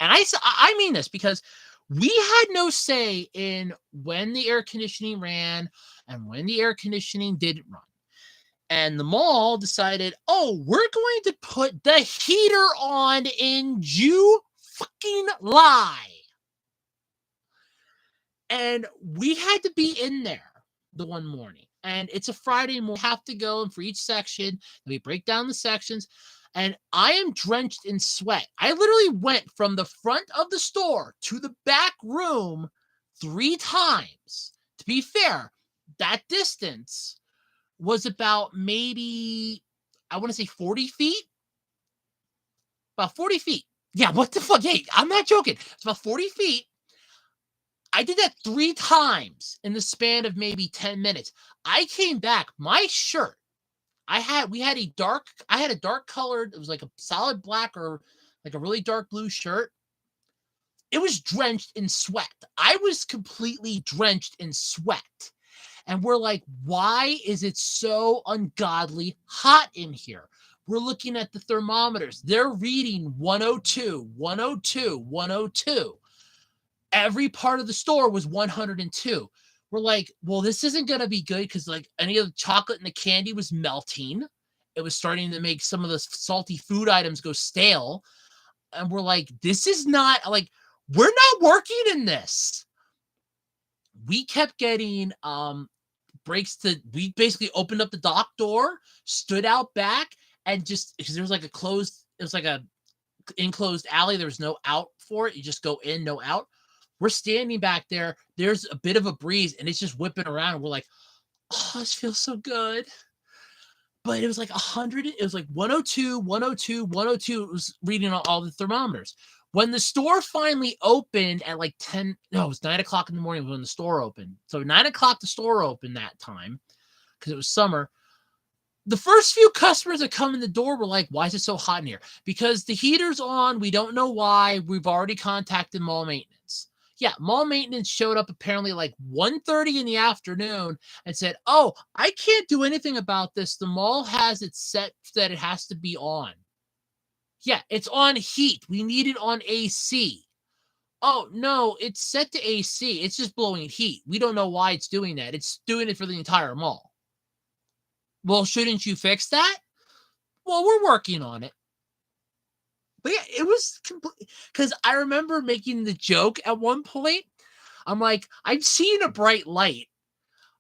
and I mean this because we had no say in when the air conditioning ran and when the air conditioning didn't run. And the mall decided, oh, we're going to put the heater on in July. And we had to be in there the one morning. And it's a Friday morning. We have to go, and for each section, and we break down the sections. And I am drenched in sweat. I literally went from the front of the store to the back room 3 times. To be fair, that distance was about maybe, I want to say 40 feet. About 40 feet. Yeah, what the fuck? Hey, I'm not joking. It's about 40 feet. I did that 3 times in the span of maybe 10 minutes. I came back, my shirt, I had a dark colored, it was like a solid black or like a really dark blue shirt. It was drenched in sweat. I was completely drenched in sweat. And we're like, why is it so ungodly hot in here? We're looking at the thermometers. They're reading 102, 102, 102. Every part of the store was 102. We're like, well, this isn't going to be good because like any of the chocolate and the candy was melting. It was starting to make some of the salty food items go stale. And we're like, this is not like, we're not working in this. We kept getting breaks we basically opened up the dock door, stood out back, and just because there was like it was like a enclosed alley. There was no out for it. You just go in, no out. We're standing back there. There's a bit of a breeze, and it's just whipping around. And we're like, oh, this feels so good. But it was like 100. It was like 102, 102, 102. It was reading on all the thermometers. When the store finally opened at like 10, no, it was 9 o'clock in the morning when the store opened. So 9 o'clock, the store opened that time because it was summer. The first few customers that come in the door were like, why is it so hot in here? Because the heater's on. We don't know why. We've already contacted mall maintenance. Yeah, mall maintenance showed up apparently like 1:30 in the afternoon and said, oh, I can't do anything about this. The mall has it set that it has to be on. Yeah, it's on heat. We need it on AC. Oh, no, it's set to AC. It's just blowing heat. We don't know why it's doing that. It's doing it for the entire mall. Well, shouldn't you fix that? Well, we're working on it. But yeah, it was complete because I remember making the joke at one point. I'm like, I'm seeing a bright light.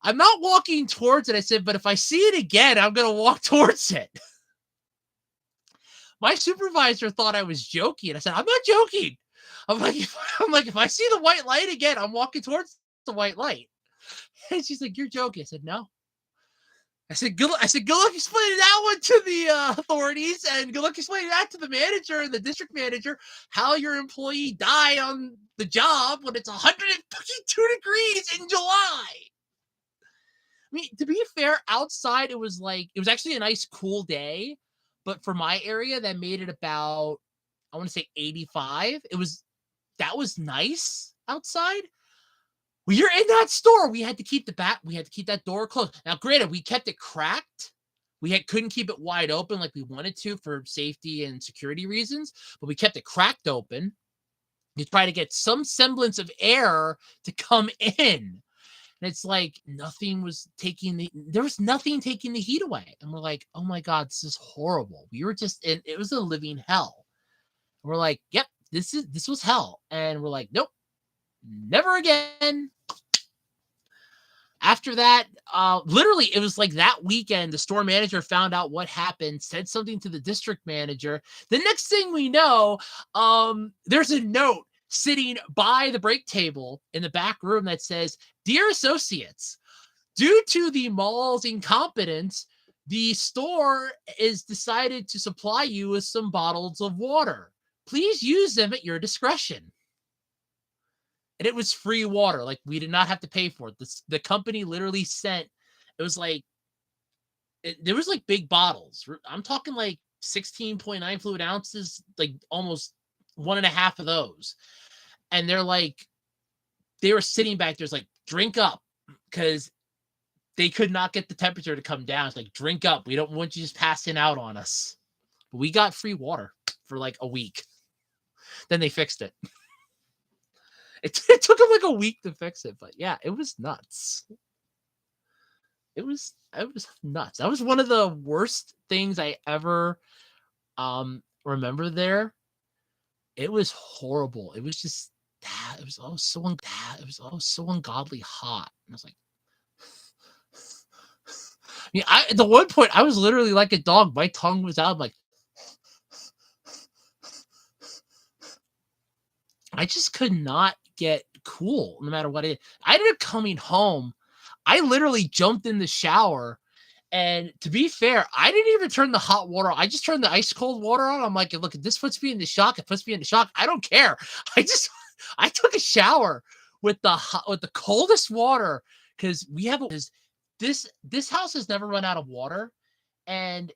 I'm not walking towards it. I said, but if I see it again, I'm going to walk towards it. My supervisor thought I was joking. I said, I'm not joking. I'm like, if I see the white light again, I'm walking towards the white light. And she's like, you're joking. I said, no. I said, good luck explaining that one to the authorities, and good luck explaining that to the manager and the district manager, how your employee died on the job when it's 152 degrees in July. I mean, to be fair, outside it was actually a nice cool day, but for my area, that made it about, I want to say 85. That was nice outside. When you're in that store, we had to keep that door closed. Now, granted, we kept it cracked. We couldn't keep it wide open like we wanted to for safety and security reasons, but we kept it cracked open to try to get some semblance of air to come in. And it's like there was nothing taking the heat away. And we're like, oh my God, this is horrible. We were just it was a living hell. And we're like, yep, this was hell. And we're like, nope, never again. After that, literally, it was like that weekend, the store manager found out what happened, said something to the district manager. The next thing we know, there's a note sitting by the break table in the back room that says, Dear associates, due to the mall's incompetence, the store is decided to supply you with some bottles of water. Please use them at your discretion. And it was free water. Like, we did not have to pay for it. The company literally sent, it was like, there was like big bottles. I'm talking like 16.9 fluid ounces, like almost 1.5 of those. And they were sitting back there's like, drink up, because they could not get the temperature to come down. It's like, drink up. We don't want you just passing out on us. But we got free water for like a week. Then they fixed it. It took them like a week to fix it, but yeah, it was nuts. It was nuts. That was one of the worst things I ever remember there. It was horrible. It was just that. It was so ungodly hot. And I was like, I mean, at the one point I was literally like a dog. My tongue was out. I'm like, I just could not get cool no matter what I ended up coming home. I literally jumped in the shower, and to be fair, I didn't even turn the hot water on. I just turned the ice cold water on. I'm like, look, if this puts me in the shock, it puts me in the shock. I don't care. I took a shower with the coldest water, because this house has never run out of water, and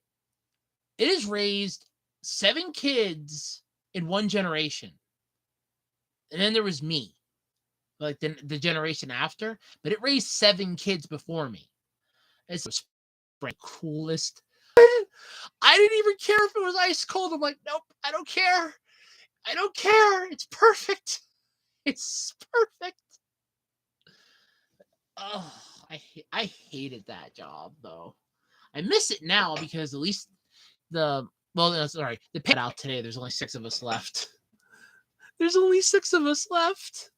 it has raised 7 kids in one generation. And then there was me, like the generation after, but it raised 7 kids before me. It's the coolest. I didn't even care if it was ice cold. I'm like, nope, I don't care. I don't care. It's perfect. It's perfect. Oh, I hated that job though. I miss it now because at least the pay out today. There's only 6 of us left. There's only 6 of us left.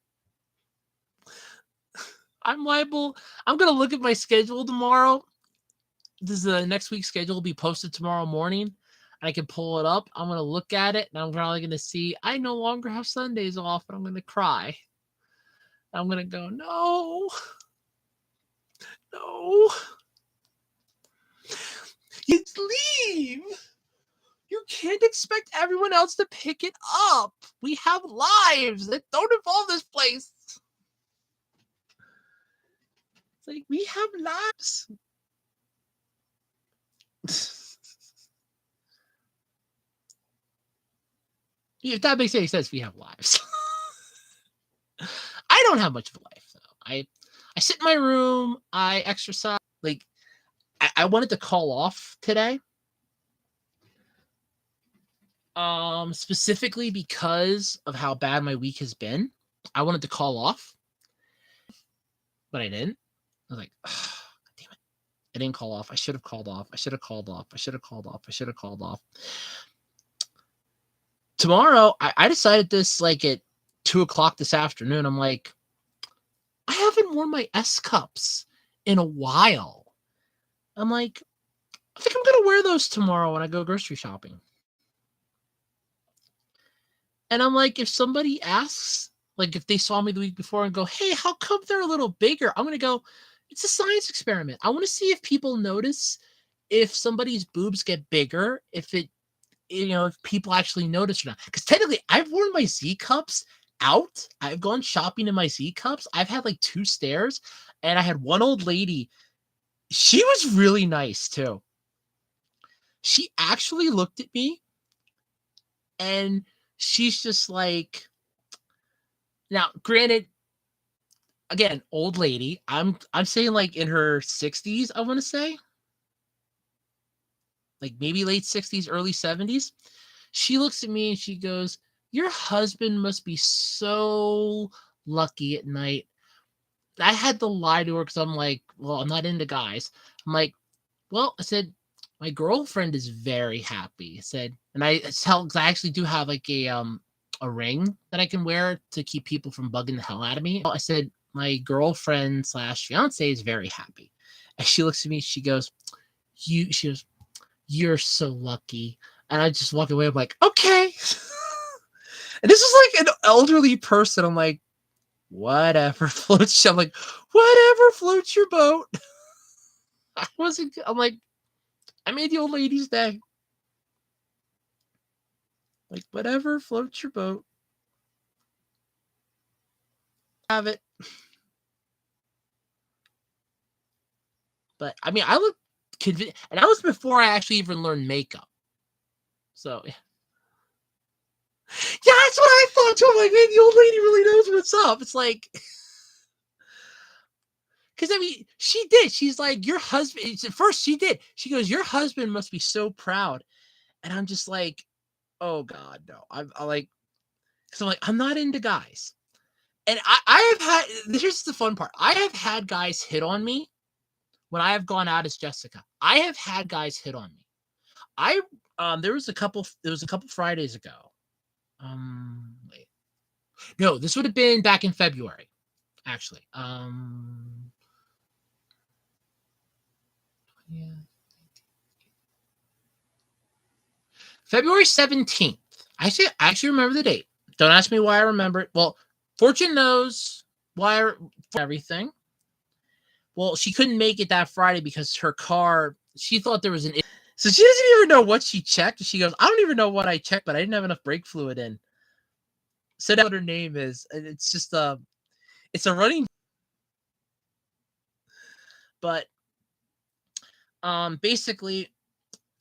I'm liable. I'm gonna look at my schedule tomorrow. This is the next week's schedule will be posted tomorrow morning. I can pull it up. I'm gonna look at it and I'm probably gonna see I no longer have Sundays off, and I'm gonna cry. I'm gonna go, no. You leave. You can't expect everyone else to pick it up. We have lives that don't involve this place. It's like, we have lives. If that makes any sense, we have lives. I don't have much of a life, though. I sit in my room. I exercise. Like, I wanted to call off today. Specifically because of how bad my week has been. I wanted to call off, but I didn't. I was like, oh, damn it. I didn't call off. I should have called off. I should have called off. I should have called off. I should have called off. Tomorrow, I decided this like at 2:00 this afternoon. I'm like, I haven't worn my S cups in a while. I'm like, I think I'm going to wear those tomorrow when I go grocery shopping. And I'm like, if somebody asks, like if they saw me the week before and go, hey, how come they're a little bigger? I'm going to go, it's a science experiment. I want to see if people notice if somebody's boobs get bigger, if people actually notice or not. Because technically, I've worn my Z cups out. I've gone shopping in my Z cups. I've had like 2 stares, and I had one old lady. She was really nice too. She actually looked at me, and she's just like, now, granted, again, old lady. I'm saying like in her 60s, I want to say. Like maybe late 60s, early 70s. She looks at me and she goes, your husband must be so lucky at night. I had to lie to her because I'm like, well, I'm not into guys. I'm like, well, I said, my girlfriend is very happy. I said, and I tell because I actually do have like a ring that I can wear to keep people from bugging the hell out of me. I said, my girlfriend / fiance is very happy. And she looks at me, she goes, you're so lucky. And I just walk away. I'm like, okay. And this is like an elderly person. I'm like, whatever floats. I'm like, whatever floats your boat. I'm like, I made the old lady's day. Like, whatever floats your boat. Have it. But I mean, I look convinced, and that was before I actually even learned makeup. So yeah, that's what I thought too. I'm like, man, the old lady really knows what's up. It's like, because I mean, she did. She's like, your husband. At first, she did. She goes, your husband must be so proud. And I'm just like, oh God, no. I'm like, because I'm like, I'm not into guys. And I have had, here's the fun part. I have had guys hit on me when I have gone out as Jessica. I have had guys hit on me. There was a couple Fridays ago. Wait. No, this would have been back in February, actually. Yeah. February 17th. I actually remember the date. Don't ask me why I remember it. Well, Fortune knows why everything. Well, she couldn't make it that Friday because her car, she thought there was an, so she doesn't even know what she checked. She goes, I don't even know what I checked, but I didn't have enough brake fluid in. So that's what her name is. And it's just it's a running, but basically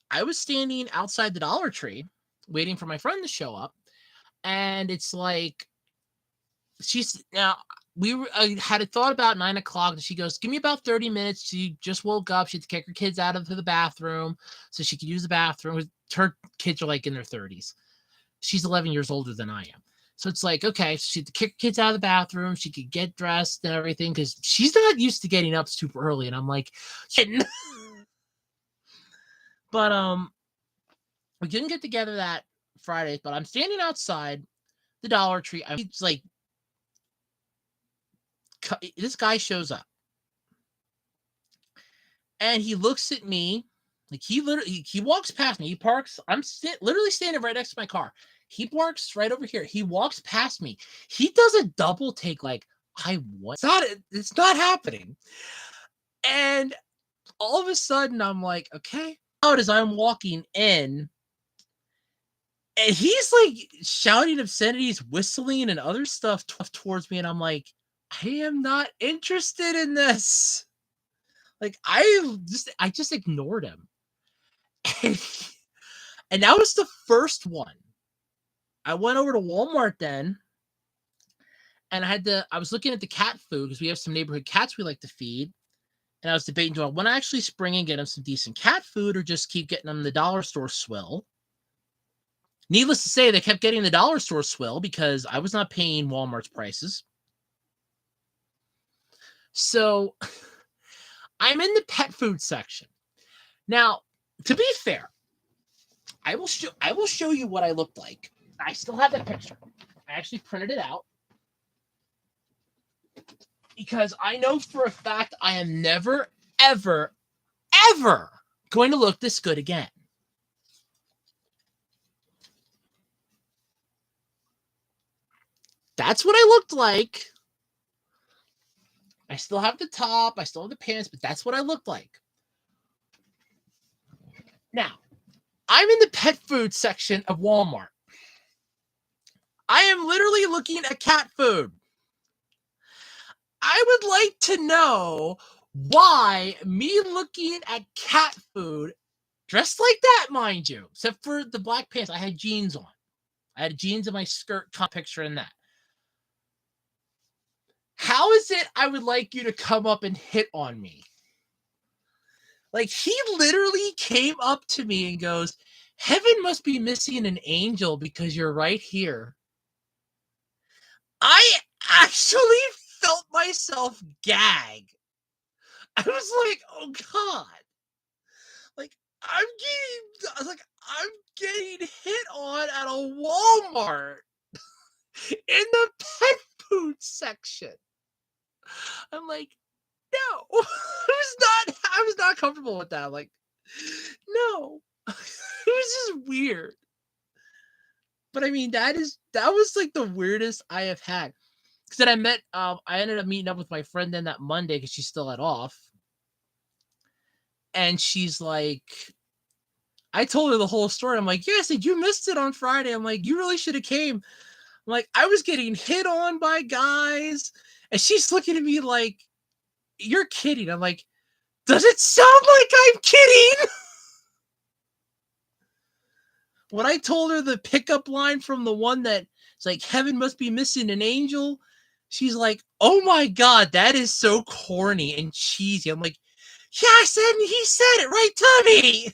I was standing outside the Dollar Tree waiting for my friend to show up, and it's like, she's now I had a thought about 9 o'clock, and she goes, "Give me about 30 minutes." She just woke up. She had to kick her kids out of the bathroom so she could use the bathroom. Her kids are like in their 30s. She's 11 years older than I am. So it's like, okay, so she had to kick her kids out of the bathroom. She could get dressed and everything because she's not used to getting up super early. And I'm like, but we couldn't get together that Friday. But I'm standing outside the Dollar Tree. It's like, this guy shows up and he looks at me like he walks past me. He parks. I'm literally standing right next to my car. He parks right over here. He walks past me. He does a double take like, it's not happening. And all of a sudden I'm like, okay. Out as I'm walking in, and he's like shouting obscenities, whistling, and other stuff towards me. And I'm like, I am not interested in this. Like, I just ignored him. And that was the first one. I went over to Walmart then, and I was looking at the cat food because we have some neighborhood cats we like to feed. And I was debating, do I want to actually spring and get them some decent cat food or just keep getting them the dollar store swill? Needless to say, they kept getting the dollar store swill because I was not paying Walmart's prices. So I'm in the pet food section. Now, to be fair, I will show you what I looked like. I still have that picture. I actually printed it out because I know for a fact I am never, ever, ever going to look this good again. That's what I looked like. I still have the top, I still have the pants, but that's what I looked like. Now, I'm in the pet food section of Walmart. I am literally looking at cat food. I would like to know why me looking at cat food, dressed like that, mind you, except for the black pants, I had jeans on. I had jeans in my skirt, picture in that. How is it I would like you to come up and hit on me? Like, he literally came up to me and goes, "Heaven must be missing an angel because you're right here." I actually felt myself gag. I was like, oh God. Like, I'm getting hit on at a Walmart in the pet food section. I'm like, no. I was not comfortable with that. I'm like, no. It was just weird. But I mean, that was like the weirdest I have had. Because then I ended up meeting up with my friend then that Monday because she's still at off. And she's like, I told her the whole story. I'm like, yeah, I said, you missed it on Friday. I'm like, you really should have came. I'm like, I was getting hit on by guys. And she's looking at me like, you're kidding. I'm like, does it sound like I'm kidding? When I told her the pickup line from the one that it's like, heaven must be missing an angel, she's like, oh my God, that is so corny and cheesy. I'm like, yeah, I said, he said it right to me.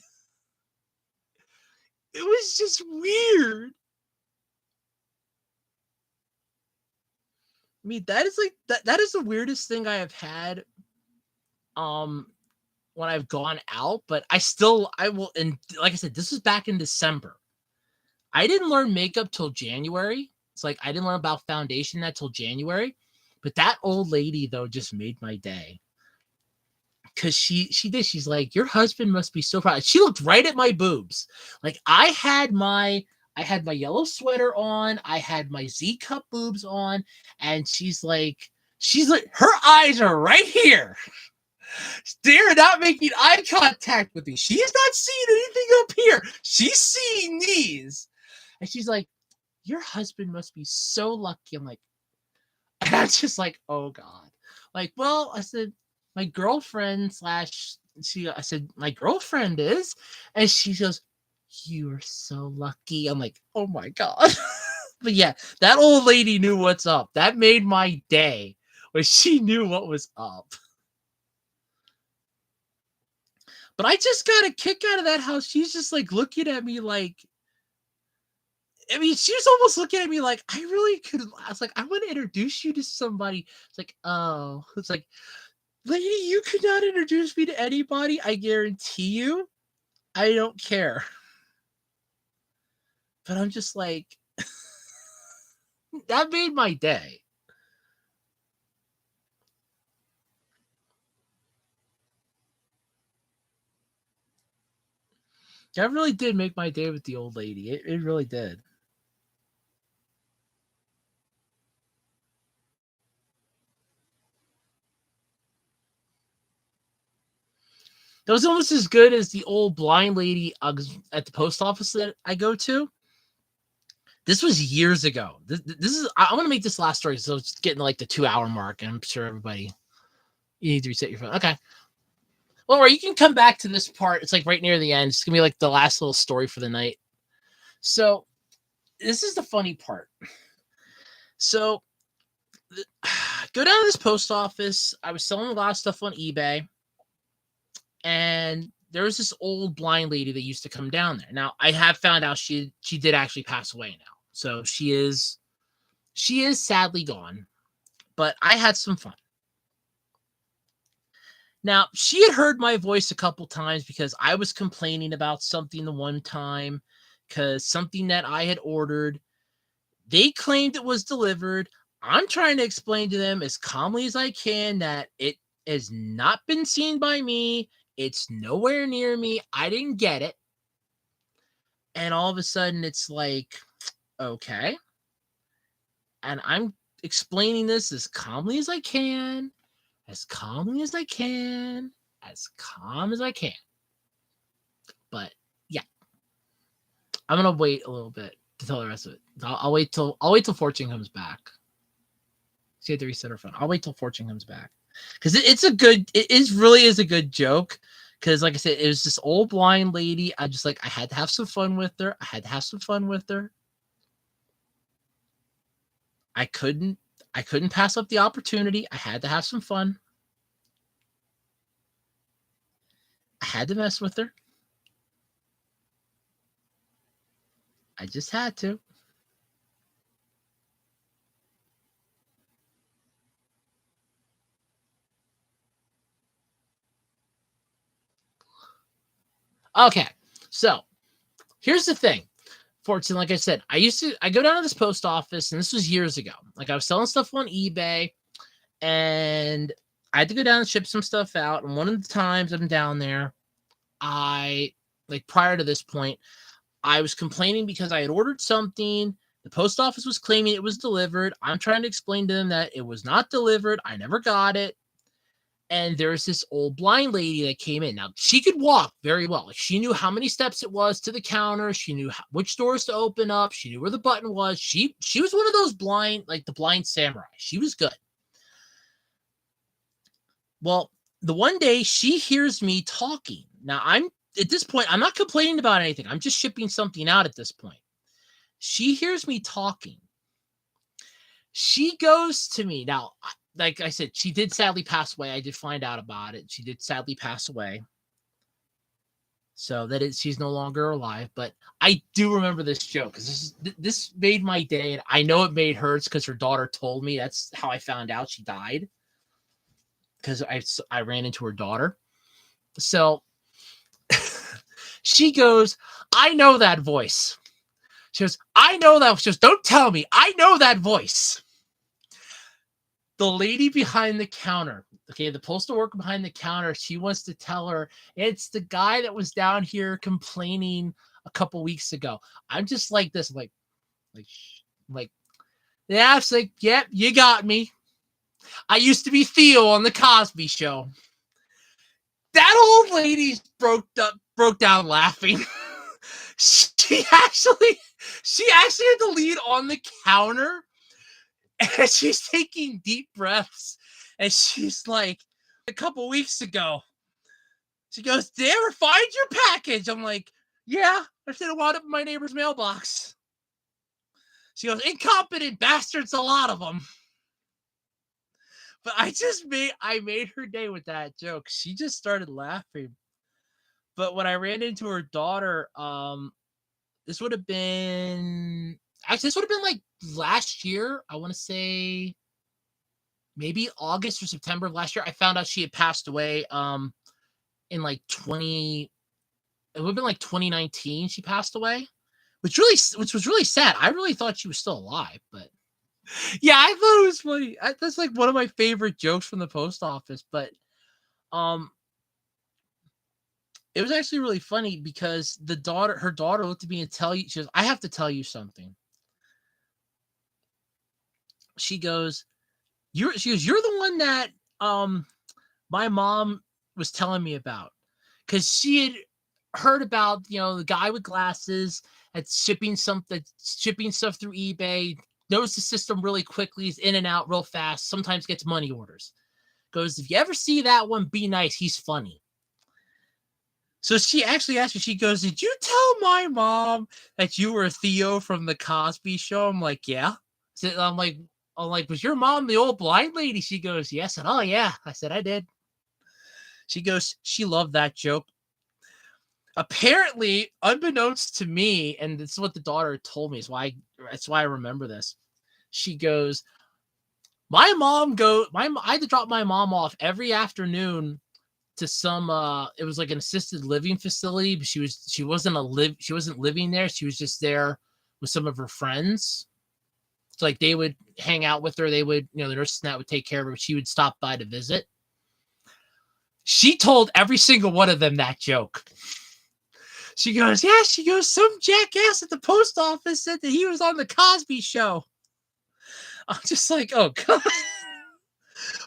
It was just weird. I mean, that is like that is the weirdest thing I have had when I've gone out, but I will, and like I said, this was back in December. I didn't learn makeup till January. It's like I didn't learn about foundation that till January. But that old lady though just made my day. Cause she did. She's like, your husband must be so proud. She looked right at my boobs. Like I had my yellow sweater on, I had my Z cup boobs on, and she's like, her eyes are right here. They're not making eye contact with me. She's not seeing anything up here. She's seeing these. And she's like, your husband must be so lucky. I'm like, and I'm just like, oh God. Like, well, I said, my girlfriend I said, my girlfriend is. And she goes, you are so lucky. I'm like, oh my God. But yeah, that old lady knew what's up. That made my day. when she knew what was up. But I just got a kick out of that how she's just like looking at me like, I mean, she was almost looking at me like, I really could. I was like, I want to introduce you to somebody. It's like, oh, it's like, lady, you could not introduce me to anybody. I guarantee you, I don't care. But I'm just like, that made my day. That really did make my day with the old lady. It really did. That was almost as good as the old blind lady at the post office that I go to. This was years ago. This is, I want to make this last story, so it's getting like the 2 hour mark, and I'm sure everybody, you need to reset your phone. Okay. Well, you can come back to this part. It's like right near the end. It's gonna be like the last little story for the night. So this is the funny part. So go down to this post office. I was selling a lot of stuff on eBay, and there was this old blind lady that used to come down there. Now I have found out she did actually pass away now, so she is sadly gone. But I had some fun. Now she had heard my voice a couple times because I was complaining about something the one time, because something that I had ordered, they claimed it was delivered. I'm trying to explain to them as calmly as I can that it has not been seen by me. It's nowhere near me. I didn't get it. And all of a sudden, it's like, okay. And I'm explaining this as calmly as I can, as calmly as I can, as calm as I can. But yeah, I'm gonna wait a little bit to tell the rest of it. I'll wait till Fortune comes back. She had to reset her phone. I'll wait till Fortune comes back, because it really is a good joke. Because like I said, it was this old blind lady. I had to have some fun with her. I couldn't pass up the opportunity. I had to have some fun. I had to mess with her. I just had to. Okay, so here's the thing. Fortune, like I said, I go down to this post office, and this was years ago. Like I was selling stuff on eBay, and I had to go down and ship some stuff out. And one of the times I'm down there, prior to this point, I was complaining because I had ordered something. The post office was claiming it was delivered. I'm trying to explain to them that it was not delivered. I never got it. And there's this old blind lady that came in. Now, she could walk very well. Like, she knew how many steps it was to the counter. She knew which doors to open up. She knew where the button was. She was one of those blind, like the blind samurai. She was good. Well, the one day she hears me talking. Now, at this point, I'm not complaining about anything. I'm just shipping something out at this point. She hears me talking. She goes to me. Now, like I said, she did sadly pass away. I did find out about it. She did sadly pass away. So she's no longer alive. But I do remember this joke, because this made my day. And I know it made hers, because her daughter told me. That's how I found out she died, because I ran into her daughter. So she goes, I know that voice. She goes, I know that. She goes, don't tell me. I know that voice. The lady behind the counter, okay, the postal worker behind the counter, she wants to tell her it's the guy that was down here complaining a couple weeks ago. I'm just like this, like, yeah, it's like, yep, you got me. I used to be Theo on the Cosby Show. That old lady broke down laughing. She actually had to lean on the counter, and she's taking deep breaths, and she's like, a couple weeks ago, she goes, did they ever find your package? I'm like, yeah, I should have wound up in my neighbor's mailbox. She goes, incompetent bastards, a lot of them. But I made her day with that joke. She just started laughing. But when I ran into her daughter, this would have been actually this would have been like last year. I want to say maybe August or September of last year. I found out she had passed away. In like 20, it would have been like 2019. She passed away, which was really sad. I really thought she was still alive, but yeah, I thought it was funny. That's like one of my favorite jokes from the post office. But um, it was actually really funny because her daughter looked at me and she goes, "I have to tell you something." She goes, "You're the one that my mom was telling me about because she had heard about the guy with glasses that's shipping stuff through eBay, knows the system really quickly, is in and out real fast, sometimes gets money orders. Goes, if you ever see that one, be nice, he's funny." So she actually asked me, she goes, "Did you tell my mom that you were Theo from the Cosby Show?" I'm like, "Yeah." So I'm like, "Was your mom the old blind lady?" She goes, "Yes." And "Oh yeah." I said, "I did." She goes, she loved that joke. Apparently, unbeknownst to me, and this is what the daughter told me, that's why I remember this. She goes, I had to drop my mom off every afternoon to some it was like an assisted living facility, but she wasn't living there. She was just there with some of her friends. So like they would hang out with her, they would, the nurse that would take care of her, but she would stop by to visit. She told every single one of them that joke. She goes, "Yeah," she goes, "some jackass at the post office said that he was on the Cosby Show." I'm just like, oh god.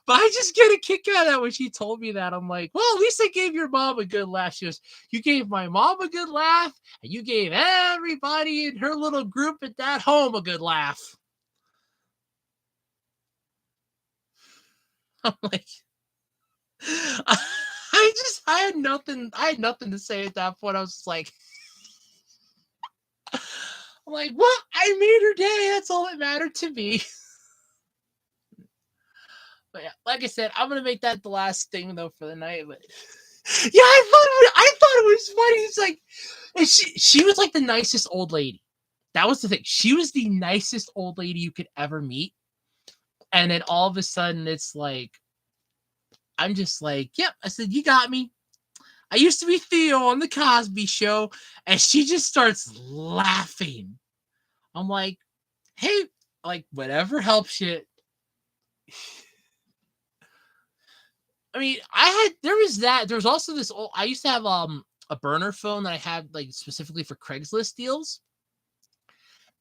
But I just get a kick out of that when she told me that. I'm like, well, at least I gave your mom a good laugh. She goes, "You gave my mom a good laugh, and you gave everybody in her little group at that home a good laugh." I'm like, I had nothing to say at that point. I was just like, I'm like, well, I made her day. That's all that mattered to me. But yeah, like I said, I'm gonna make that the last thing though for the night. But yeah, I thought it was funny. It's like, and she was like the nicest old lady. That was the thing. She was the nicest old lady you could ever meet. And then all of a sudden, it's like, I'm just like, yep. I said, "You got me. I used to be Theo on the Cosby Show," and she just starts laughing. I'm like, hey, like whatever helps you. I mean, there was that. There was also this old. I used to have a burner phone that I had like specifically for Craigslist deals,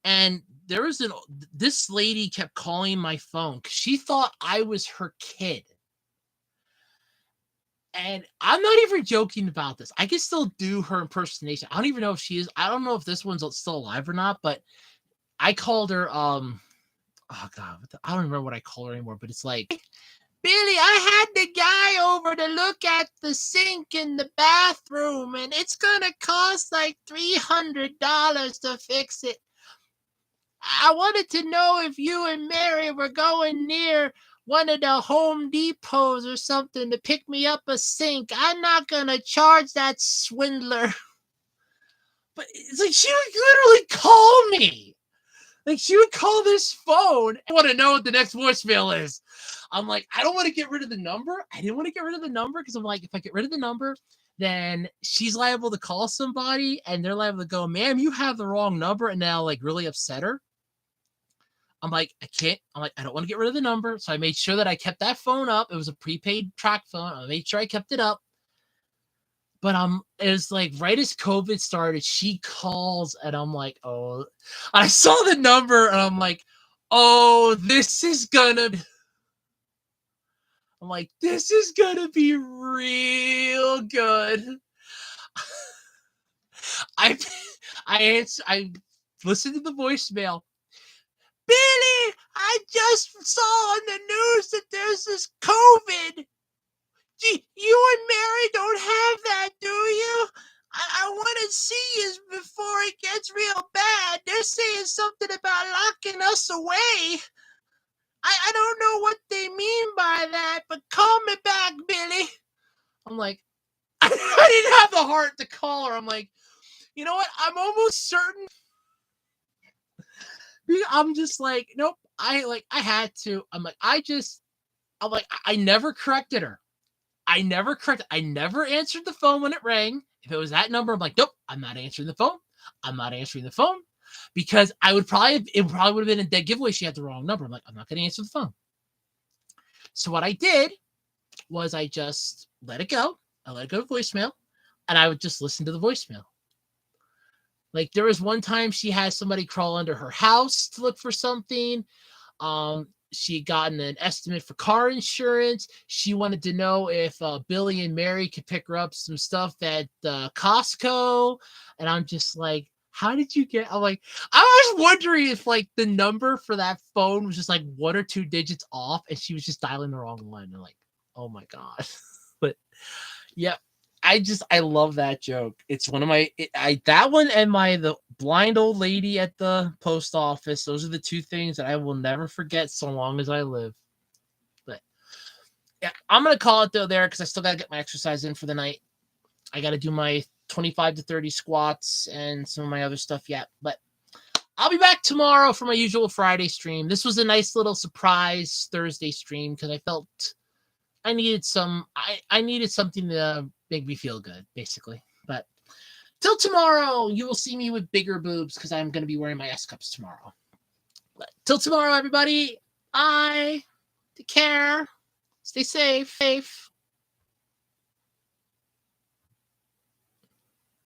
and this lady kept calling my phone because she thought I was her kid. And I'm not even joking about this. I can still do her impersonation. I don't even know if she is. I don't know if this one's still alive or not. But I called her. Oh god, I don't remember what I call her anymore. But it's like, "Billy, I had the guy over to look at the sink in the bathroom, and it's gonna cost like $300 to fix it. I wanted to know if you and Mary were going near one of the Home Depots or something to pick me up a sink. I'm not gonna charge that swindler." But it's like she would literally call me. Like she would call this phone. I want to know what the next voicemail is. I'm like, I don't want to get rid of the number. I didn't want to get rid of the number because I'm like, if I get rid of the number, then she's liable to call somebody and they're liable to go, "Ma'am, you have the wrong number," and now like really upset her. I'm like, I can't. I'm like, I don't want to get rid of the number. So I made sure that I kept that phone up. It was a prepaid track phone. I made sure I kept it up. But it was like right as COVID started, she calls and I'm like, oh, I saw the number and I'm like, oh, I'm like, this is gonna be real good. I I listened to the voicemail. "Billy, I just saw on the news that there's this COVID. You and Mary don't have that, do you? I want to see you before it gets real bad. They're saying something about locking us away." I don't know what they mean by that, but call me back, Billy. I'm like, I didn't have the heart to call her. I'm like, you know what? I'm almost certain. I'm just like, nope. I had to. I'm like, I never corrected her. I never answered the phone when it rang. If it was that number, I'm like, nope, I'm not answering the phone. I'm not answering the phone because it probably would have been a dead giveaway. She had the wrong number. I'm like, I'm not going to answer the phone. So what I did was I just let it go. I let it go to voicemail, and I would just listen to the voicemail. Like there was one time she had somebody crawl under her house to look for something. She had gotten an estimate for car insurance. She wanted to know if Billy and Mary could pick her up some stuff at Costco. And I'm just like, how did you get? I'm like, I was wondering if like the number for that phone was just like 1 or 2 digits off, and she was just dialing the wrong one. And like, oh my god. But yeah, I love that joke. It's one of my that one and the blind old lady at the post office. Those are the 2 things that I will never forget so long as I live. But yeah, I'm gonna call it though there because I still gotta get my exercise in for the night. I gotta do my 25 to 30 squats and some of my other stuff yet. But I'll be back tomorrow for my usual Friday stream. This was a nice little surprise Thursday stream because I felt I needed I needed something to make me feel good, basically. But till tomorrow, you will see me with bigger boobs because I'm going to be wearing my S cups tomorrow. But till tomorrow, everybody, take care, stay safe.